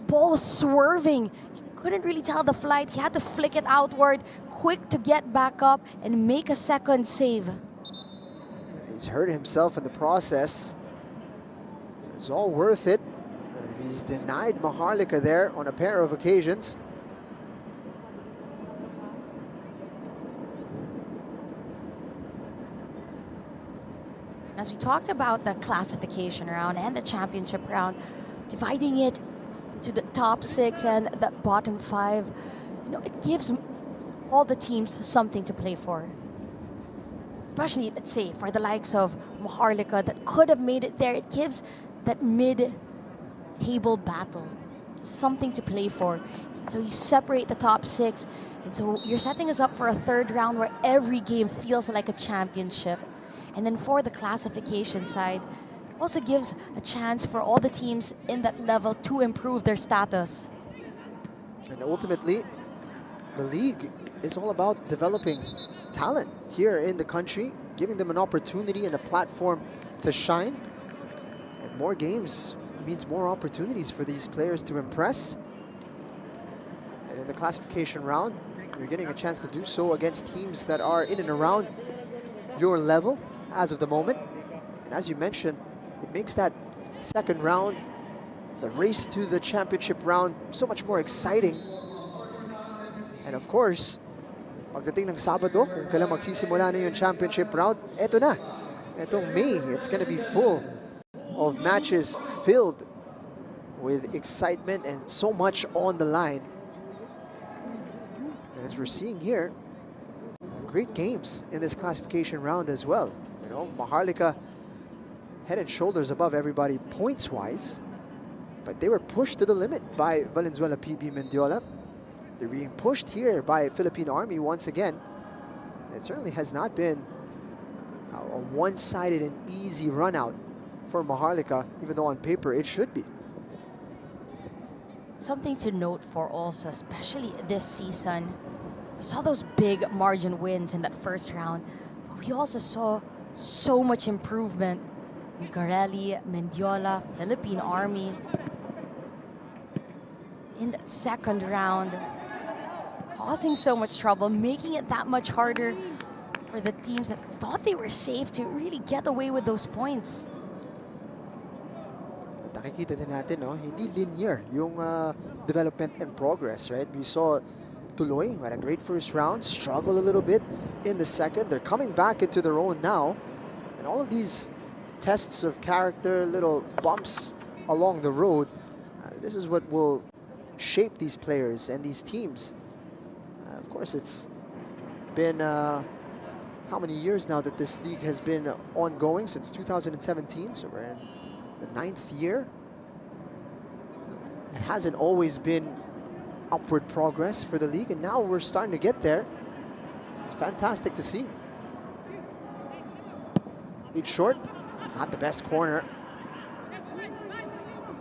Ball was swerving. He couldn't really tell the flight. He had to flick it outward, quick to get back up and make a second save. He's hurt himself in the process. It's all worth it. He's denied Maharlika there on a pair of occasions. As we talked about the classification round and the championship round, dividing it to the top 6 and the bottom 5, it gives all the teams something to play for. Especially, let's say, for the likes of Maharlika that could have made it there. It gives that mid-table battle. something to play for. So you separate the top 6, and so you're setting us up for a third round where every game feels like a championship. And then for the classification side, also gives a chance for all the teams in that level to improve their status. And ultimately, the league is all about developing talent here in the country, giving them an opportunity and a platform to shine. And more games means more opportunities for these players to impress. And in the classification round, you're getting a chance to do so against teams that are in and around your level as of the moment. And as you mentioned, it makes that second round, the race to the championship round, so much more exciting. And of course, pagdating ng Sabado, kung kailan magsisimula na yung championship round, eto na. Etong May, it's going to be full of matches filled with excitement and so much on the line. And as we're seeing here, great games in this classification round as well. You know, Maharlika head and shoulders above everybody points-wise, but they were pushed to the limit by Valenzuela PB Mendiola. They're being pushed here by Philippine Army once again. It certainly has not been a one-sided and easy run-out for Maharlika, even though on paper it should be. Something to note for also, especially this season, we saw those big margin wins in that first round, but we also saw so much improvement. Garelli, Mendiola, Philippine Army in that second round, causing so much trouble, making it that much harder for the teams that thought they were safe to really get away with those points. Nakikita din natin, no? Hindi linear yung development and progress, right? We saw Tuloy had a great first round, struggle a little bit in the second. They're coming back into their own now. And all of these tests of character, little bumps along the road, this is what will shape these players and these teams. Of course, it's been how many years now that this league has been ongoing? Since 2017, so we're in the 9th year. It hasn't always been upward progress for the league, and now we're starting to get there. Fantastic to see. Lead short, not the best corner.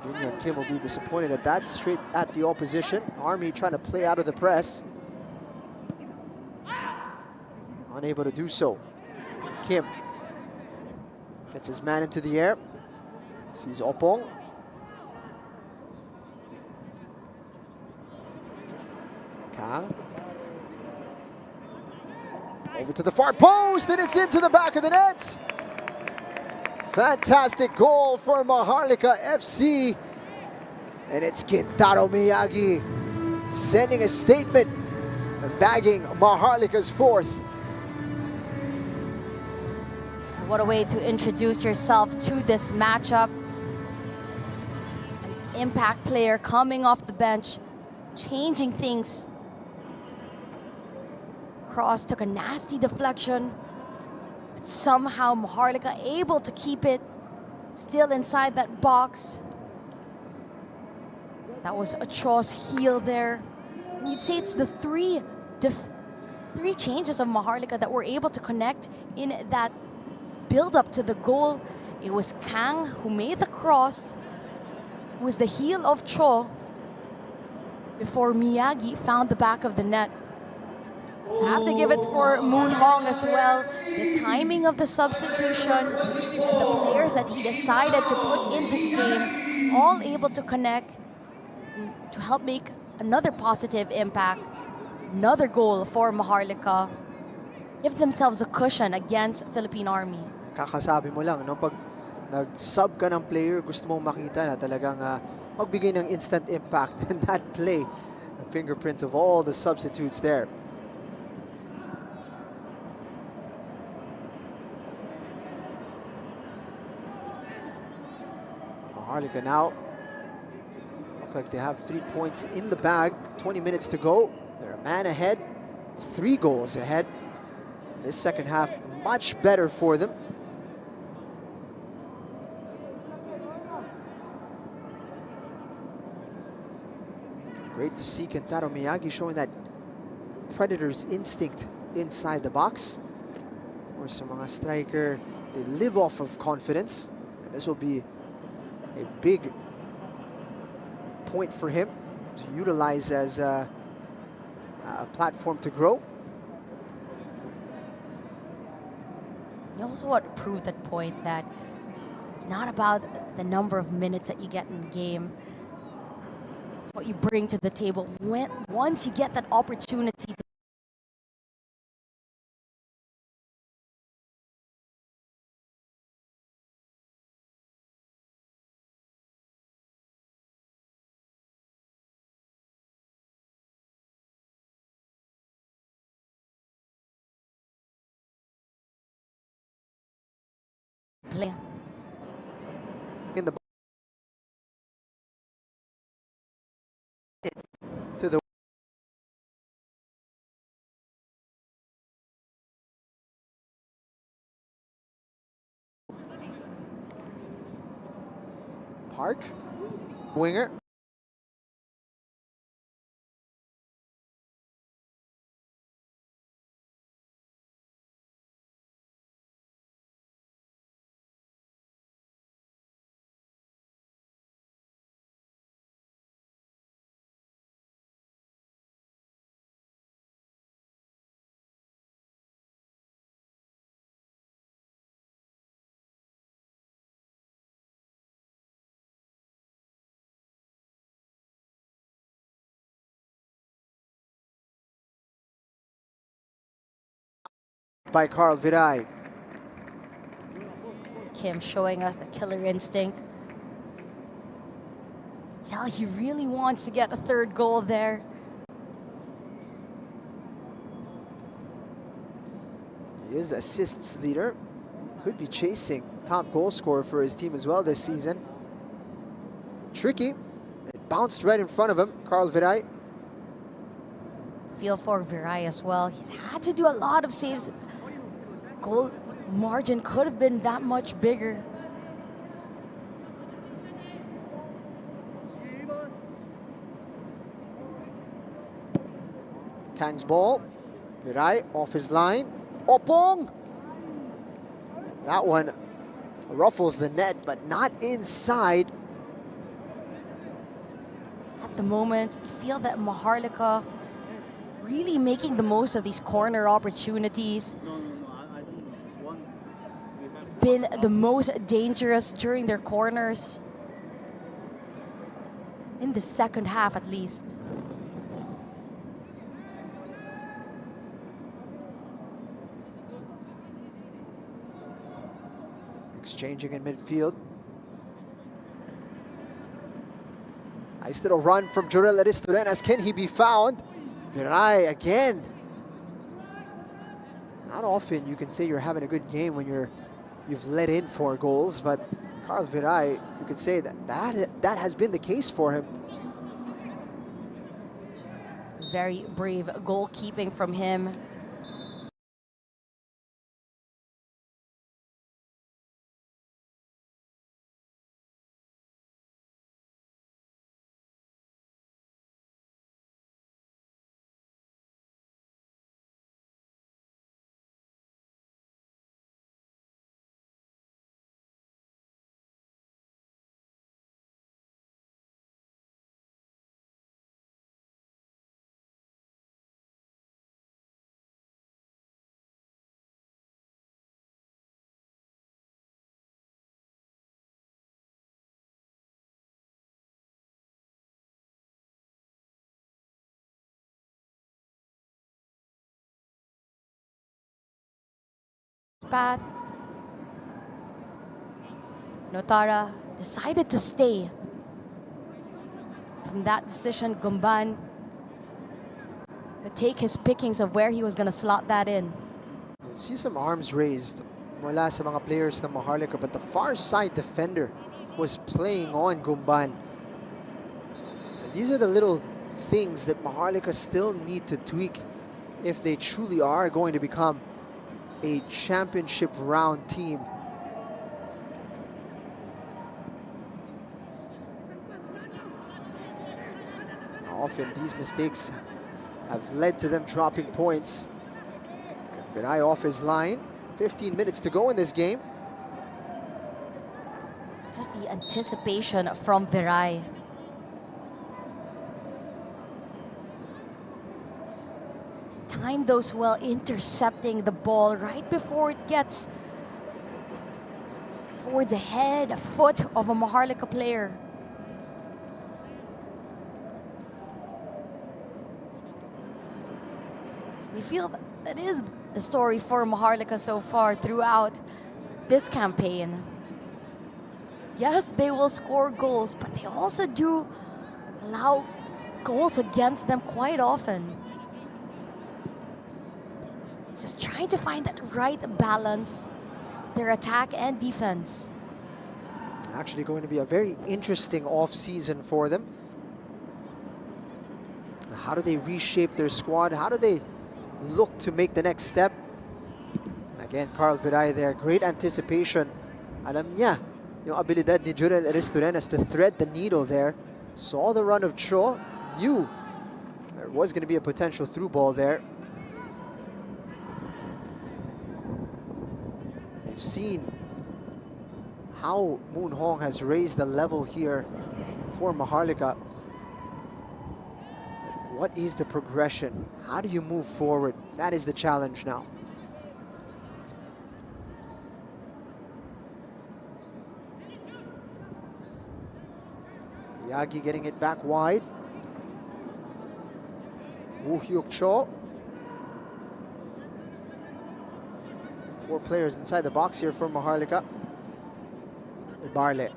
Junior and Kim will be disappointed at that, straight at the opposition. Army trying to play out of the press. Unable to do so. Kim gets his man into the air. Sees Opong. Kang. Over to the far post, and it's into the back of the net. Fantastic goal for Maharlika FC. And it's Kintaro Miyagi sending a statement and bagging Maharlika's 4th. What a way to introduce yourself to this matchup. An impact player coming off the bench, changing things. Cross took a nasty deflection, but somehow Maharlika able to keep it still inside that box. That was a Cho's heel there. And you'd say it's the three changes of Maharlika that were able to connect in that build up to the goal. It was Kang who made the cross, who was the heel of Cho, before Miyagi found the back of the net. Have to give it for Moon Hong as well. The timing of the substitution, and the players that he decided to put in this game, all able to connect to help make another positive impact. Another goal for Maharlika. Give themselves a cushion against Philippine Army. Kakasabi mo lang, no? Pag nag-sub ka ng player, gusto mong makita na talagang magbigay ng instant impact in that play. The fingerprints of all the substitutes there. Maharlika now look like they have 3 points in the bag. 20 minutes to go. They're a man ahead, 3 goals ahead. This second half much better for them. Great to see Kentaro Miyagi showing that predator's instinct inside the box. Or sa mga striker, they live off of confidence. And this will be a big point for him to utilize as a platform to grow. You also want to prove that point that it's not about the number of minutes that you get in the game. It's what you bring to the table. Once you get that opportunity to play. In the to the Park, winger. By Carl Viray. Kim showing us the killer instinct. Tell he really wants to get a third goal there. He is assists leader. Could be chasing top goal scorer for his team as well this season. Tricky. It bounced right in front of him, Carl Viray. Feel for Viray as well. He's had to do a lot of saves. Goal margin could have been that much bigger. Kang's ball. Viray off his line. Opong! That one ruffles the net, but not inside. At the moment, you feel that Maharlika really making the most of these corner opportunities. Been the most dangerous during their corners. In the second half, at least. Exchanging in midfield. Nice little run from Jorel Aristorenas. Can he be found? Viray again. Not often you can say you're having a good game when you've let in 4 goals, but Carl Viray, you could say that has been the case for him. Very brave goalkeeping from him. Path. Notara decided to stay. From that decision, Gumban could take his pickings of where he was going to slot that in. You would see some arms raised mula sa mga players ng Maharlika, but the far side defender was playing on Gumban. And these are the little things that Maharlika still need to tweak if they truly are going to become a championship round team. Often these mistakes have led to them dropping points. Virai off his line. 15 minutes to go in this game. Just the anticipation from Virai. He's timed those well, intercepting the ball right before it gets towards the head, foot of a Maharlika player. We feel that is the story for Maharlika so far throughout this campaign. Yes, they will score goals, but they also do allow goals against them quite often. Just trying to find that right balance, their attack and defense. Actually going to be a very interesting off-season for them. How do they reshape their squad? How do they look to make the next step? And again, Carl Viray there, great anticipation. Alam niya yung abilidad ni Jurel Aristorenas to thread the needle there. Saw the run of Cho, knew there was going to be a potential through ball there. We've seen how Moon Hong has raised the level here for Maharlika. What is the progression? How do you move forward? That is the challenge now. Yagi getting it back wide. Woo Hyuk Cho. 4 players inside the box here for Maharlika. Barle.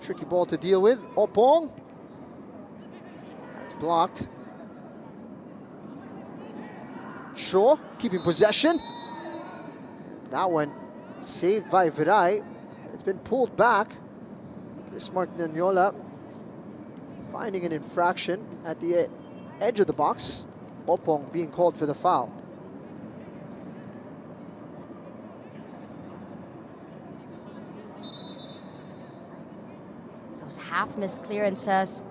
Tricky ball to deal with. Opong. That's blocked. Shaw keeping possession. That one saved by Viray. It's been pulled back. Chris Martinagnola finding an infraction at the edge of the box. Opong being called for the foul. Those half-missed clearances.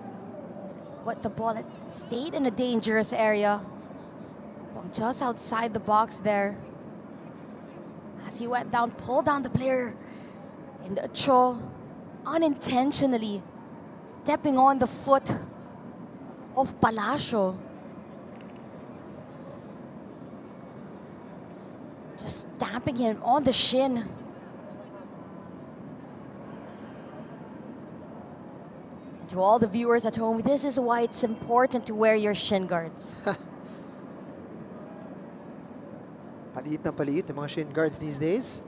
What the ball, it stayed in a dangerous area. Just outside the box there. As he went down, pulled down the player. And Cho unintentionally stepping on the foot of Palacio. Just stamping him on the shin. To all the viewers at home, this is why it's important to wear your shin guards. Paliit na paliit yung mga shin guards these days.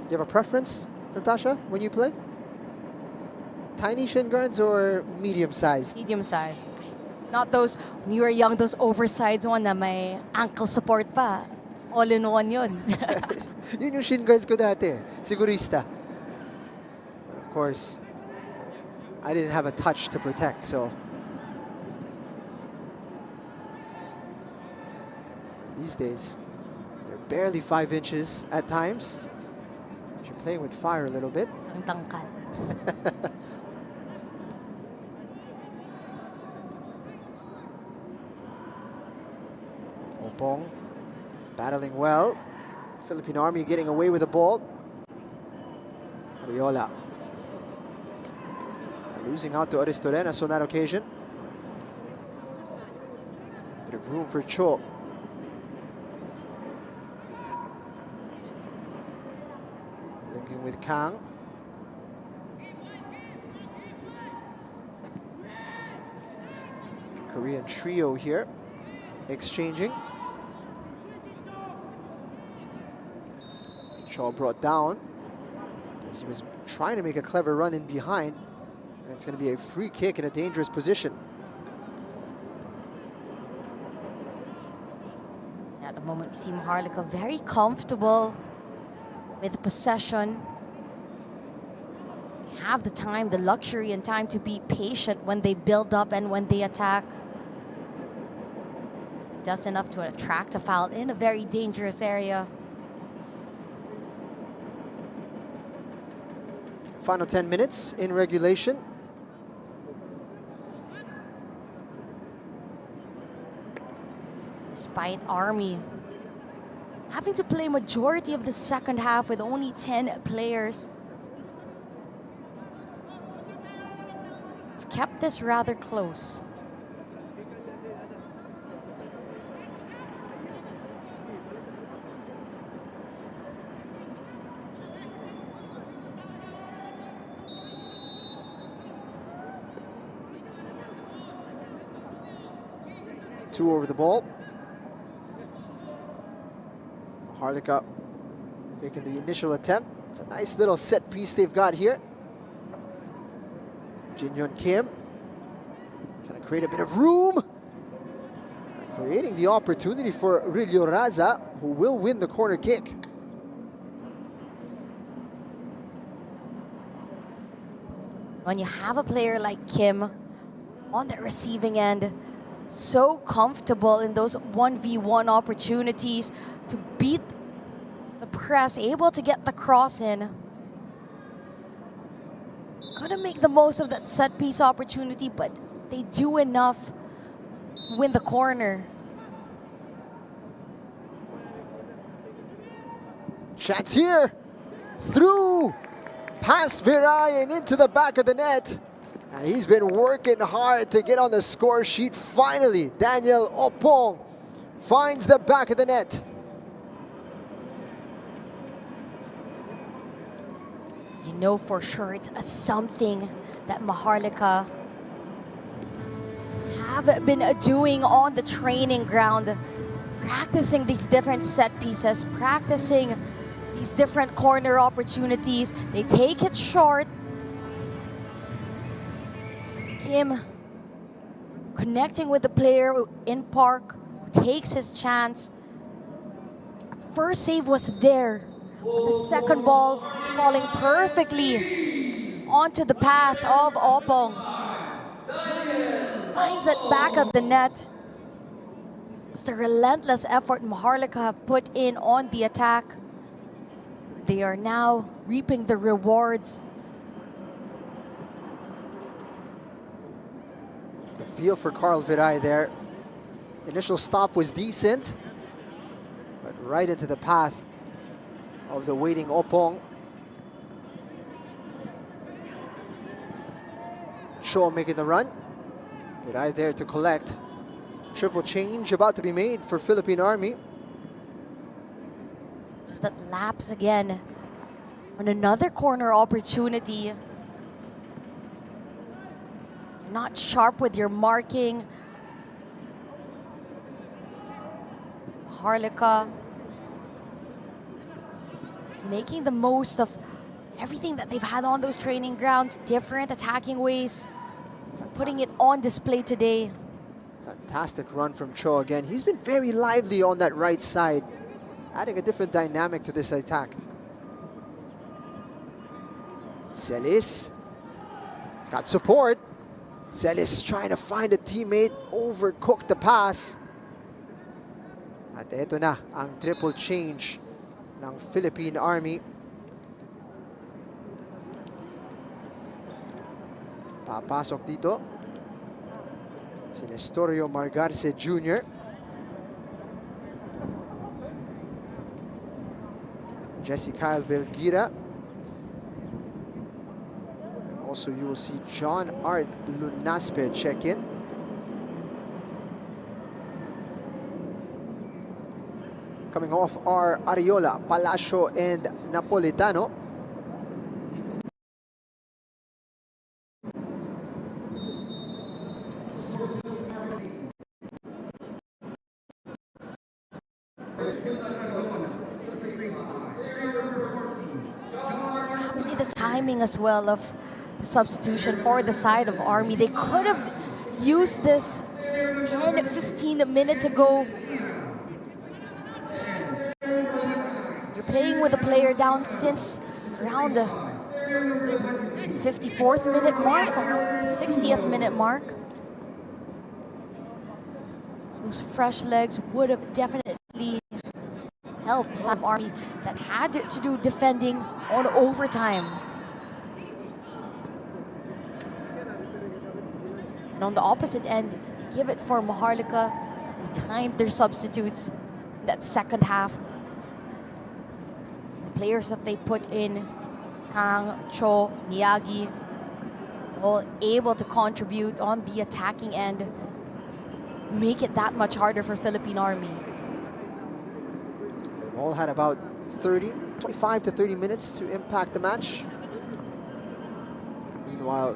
Do you have a preference, Natasha, when you play? Tiny shin guards or medium-sized? Medium-sized. Not those, when you were young, those oversized one na may ankle support pa. All-in-one yun. Yun yung shin guards ko dati, sigurista. But of course, I didn't have a touch to protect, so. These days, they're barely 5 inches at times. You're playing with fire a little bit. Ang tangkal. Opong battling well. Philippine Army getting away with the ball. Ariola losing out to Aristorenas on that occasion. Bit of room for Cho. Linking with Kang. Korean trio here exchanging. Shaw brought down as he was trying to make a clever run in behind, and it's going to be a free kick in a dangerous position. At the moment, we see Maharlika very comfortable with possession. They have the time, the luxury and time to be patient when they build up and when they attack. Just enough to attract a foul in a very dangerous area. Final 10 minutes in regulation. Despite Army having to play majority of the second half with only 10 players, we've kept this rather close. Two over the ball. MAHARLIKA faking the initial attempt. It's a nice little set piece they've got here. Jin-Yun Kim trying to create a bit of room. Creating the opportunity for Rilio Raza, who will win the corner kick. When you have a player like Kim on the receiving end, so comfortable in those 1v1 opportunities to beat the press, able to get the cross in. Gotta make the most of that set piece opportunity, but they do enough to win the corner. Chance here, through, past Viray and into the back of the net. And he's been working hard to get on the score sheet. Finally, Daniel Opong finds the back of the net. You know for sure it's something that MAHARLIKA have been doing on the training ground, practicing these different set pieces, practicing these different corner opportunities. They take it short. Kim connecting with the player in park, who takes his chance. First save was there. The second ball falling perfectly onto the path of Opong. Finds it back of the net. It's the relentless effort MAHARLIKA have put in on the attack. They are now reaping the rewards. The feel for Carl Viray there. Initial stop was decent, but right into the path of the waiting Opong. Cho making the run. Viray there to collect. Triple change about to be made for Philippine Army. Just that lapse again on another corner opportunity. Not sharp with your marking. MAHARLIKA is making the most of everything that they've had on those training grounds, different attacking ways, putting it on display today. Fantastic run from Cho again. He's been very lively on that right side, adding a different dynamic to this attack. Celis, he's got support. Celis trying to find a teammate, overcooked the pass. At eto na ang triple change ng Philippine Army. Papasok dito si Nestorio Margarce Jr. Jesse Kyle Belgira. And also you will see John Art Lunaspe check in. Coming off are Ariola, Palacio, and Napolitano. See the timing as well of the substitution for the side of Army. They could have used this 10-15 minutes ago. You're playing with a player down since around the 54th minute mark or 60th minute mark. Those fresh legs would have definitely helped South Army that had to do defending on overtime. And on the opposite end, you give it for Maharlika. They timed their substitutes in that second half. The players that they put in, Kang, Cho, Miyagi, all able to contribute on the attacking end, make it that much harder for Philippine Army. They've all had about 25 to 30 minutes to impact the match. Meanwhile,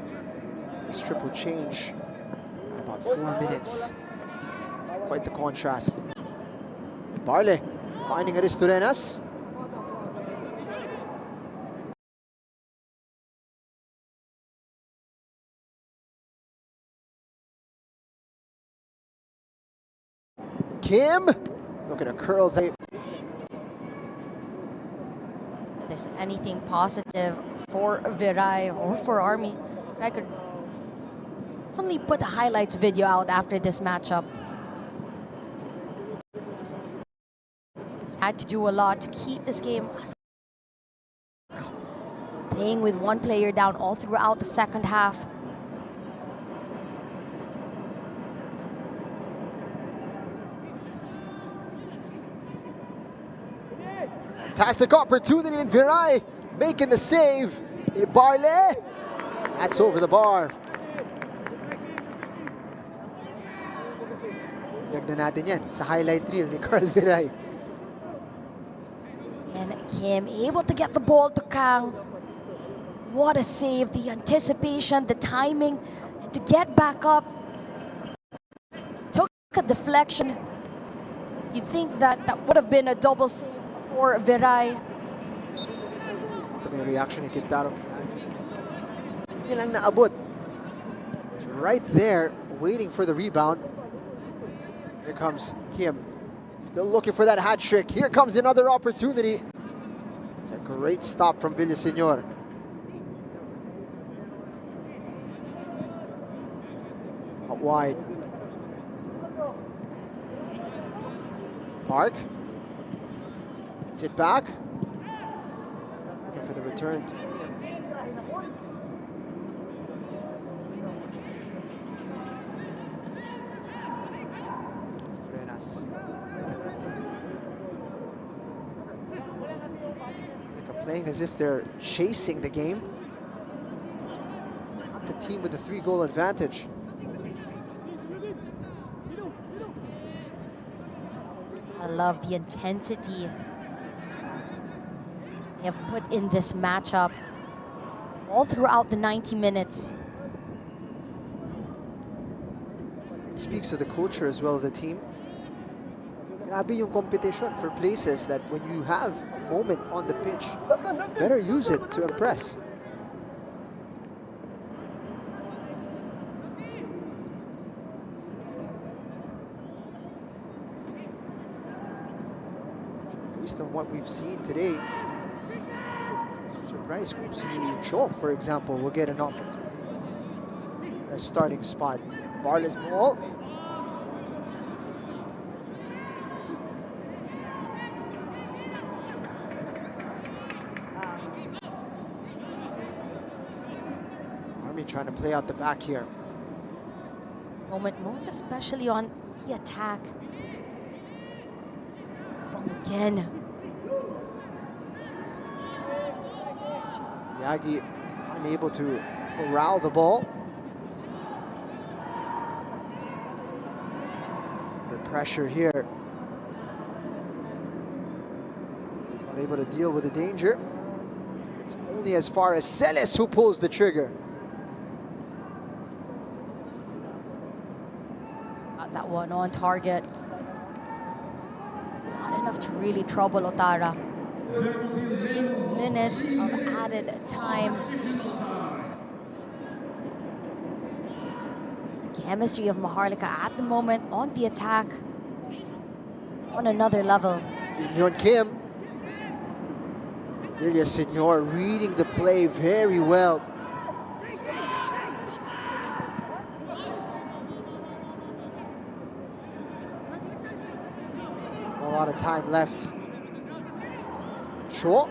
this triple change at about 4 minutes. Quite the contrast. Barle finding Aristorenas. Kim, look at a curl there. If there's anything positive for Viray or for Army, I could definitely put the highlights video out after this matchup. Had to do a lot to keep this game playing with one player down all throughout the second half. Fantastic opportunity in Viray, making the save. Barle, that's over the bar. Dagdag natin yan sa highlight reel ni Carl Viray. And Kim able to get the ball to Kang. What a save, the anticipation, the timing, and to get back up. Took a deflection. You'd think that that would have been a double save for Viray. Ito may reaction ni Quintaro. Hindi lang naabot. Right there, waiting for the rebound. Here comes Kim. Still looking for that hat trick. Here comes another opportunity. It's a great stop from Villaseñor. Out wide. Park. Gets it back. Looking for the return to Aristorenas. Playing as if they're chasing the game. Not the team with the 3-goal advantage. I love the intensity they have put in this matchup all throughout the 90 minutes. It speaks to the culture as well of the team. Grabe yung competition for places that when you have a moment on the pitch, better use it to impress. Based on what we've seen today, I'm surprised kung si Cho, for example, will get an opportunity. A starting spot. Barle's ball. Trying to play out the back here. Moment most especially on the attack. Ball again. Yagi unable to corral the ball. Under pressure here. Just not able to deal with the danger. It's only as far as Celis who pulls the trigger. That one on target. It's not enough to really trouble Otara. 3 minutes of added time. Just the chemistry of Maharlika at the moment on the attack. On another level. Inyon Kim. Villaseñor reading the play very well. A lot of time left. Cho.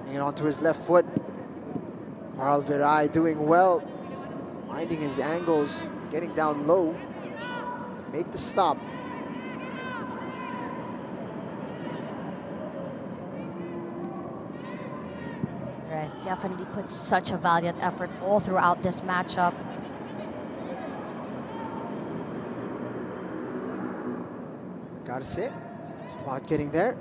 Hanging on to his left foot. Carl Viray doing well finding his angles, getting down low, make the stop. Has definitely put such a valiant effort all throughout this matchup. Garce, just about getting there.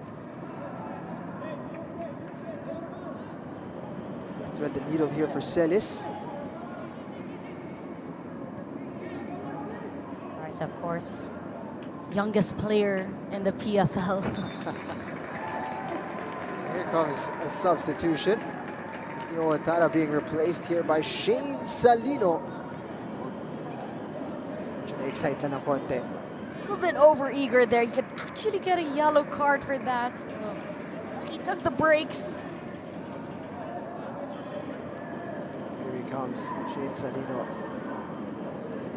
Thread the needle here for Celis. Garce, of course, youngest player in the PFL. Here comes a substitution. Watara being replaced here by Shane Salino. Excited na konti. A little bit over-eager there. You could actually get a yellow card for that. So he took the breaks. Here he comes, Shane Salino.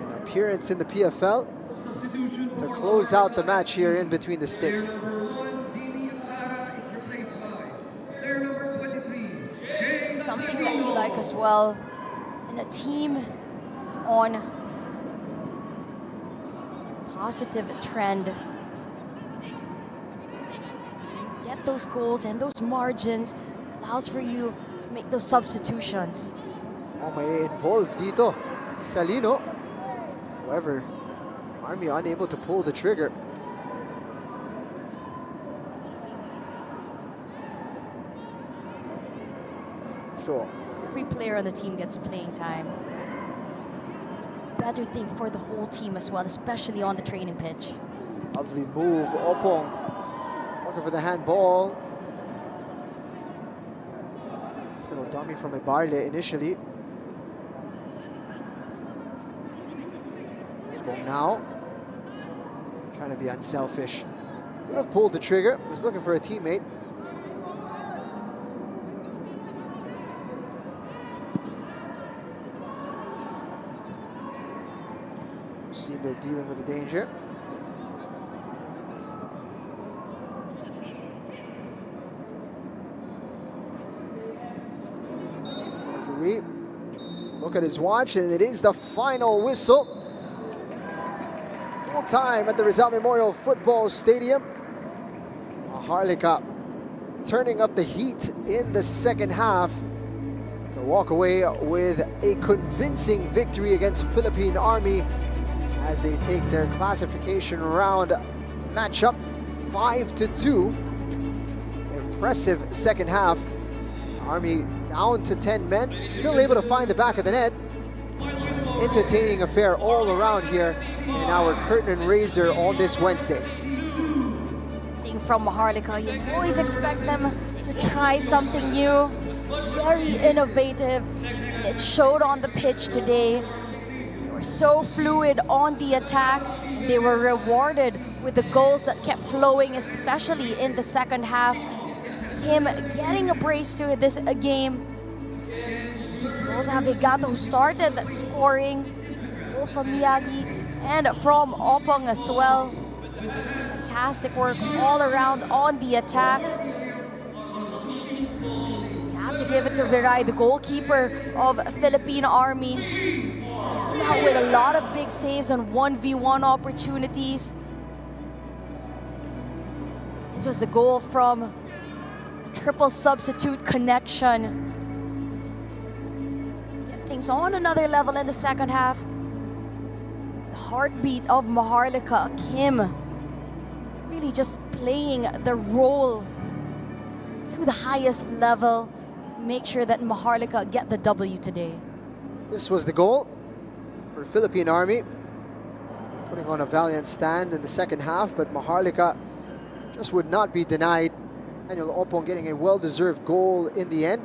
An appearance in the PFL to close out the match here in between the sticks. Something that we like as well in a team that's on positive trend. You get those goals and those margins, allows for you to make those substitutions. May involved dito si Salino. However, Army unable to pull the trigger. Sure. Every player on the team gets playing time. Better thing for the whole team as well, especially on the training pitch. Lovely move, Opong. Looking for the handball. This little dummy from Ibarle initially. Opong now. Trying to be unselfish. Could have pulled the trigger, was looking for a teammate. See, they're dealing with the danger. Referee, look at his watch, and it is the final whistle. Full time at the Rizal Memorial Football Stadium. MAHARLIKA turning up the heat in the second half to walk away with a convincing victory against Philippine Army as they take their classification round matchup 5-2. Impressive second half. Army down to 10 men, still able to find the back of the net. Entertaining affair all around here in our curtain and razor on this Wednesday. From MAHARLIKA, you always expect them to try something new, very innovative. It showed on the pitch today. They were so fluid on the attack. They were rewarded with the goals that kept flowing, especially in the second half. Him getting a brace to this game. Also Habigato who started that scoring. Both from Miyagi and from Opong as well. Fantastic work all around on the attack. You have to give it to Viray, the goalkeeper of Philippine Army. Came out with a lot of big saves on 1v1 opportunities. This was the goal from a triple substitute connection. Get things on another level in the second half. The heartbeat of MAHARLIKA, Kim, really just playing the role to the highest level to make sure that MAHARLIKA get the W today. This was the goal for Philippine Army, putting on a valiant stand in the second half, but MAHARLIKA just would not be denied. Daniel Opong getting a well-deserved goal in the end.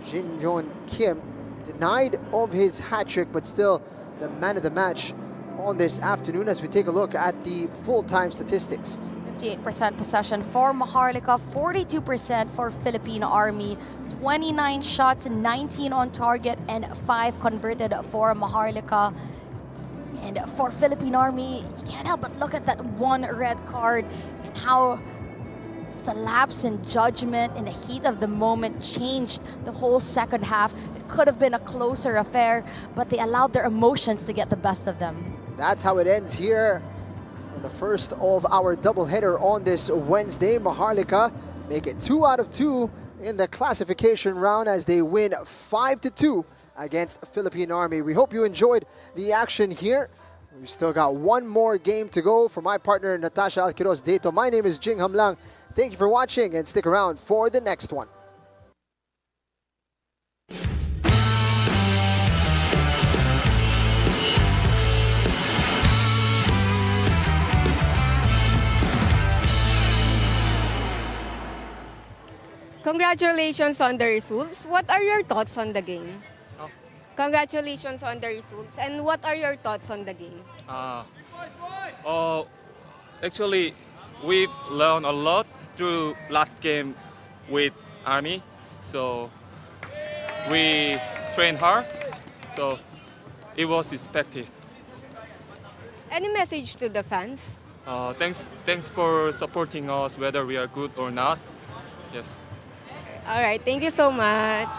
Jin Yon Kim denied of his hat-trick, but still the man of the match on this afternoon as we take a look at the full-time statistics. 58% possession for MAHARLIKA, 42% for Philippine Army, 29 shots, 19 on target, and 5 converted for MAHARLIKA. And for Philippine Army, you can't help but look at that one red card and how just a lapse in judgment in the heat of the moment changed the whole second half. It could have been a closer affair, but they allowed their emotions to get the best of them. That's how it ends here on the first of our doubleheader on this Wednesday. Maharlika make it 2 out of 2 in the classification round as they win 5-2 against Philippine Army. We hope you enjoyed the action here. We've still got one more game to go. For my partner, Natasha Alquiros Deto, my name is Jing Hamlang. Thank you for watching and stick around for the next one. Congratulations on the results. What are your thoughts on the game? Congratulations on the results. And what are your thoughts on the game? Actually, we've learned a lot through last game with Army. So we trained hard. So it was expected. Any message to the fans? Thanks for supporting us, whether we are good or not. Yes. All right. Thank you so much.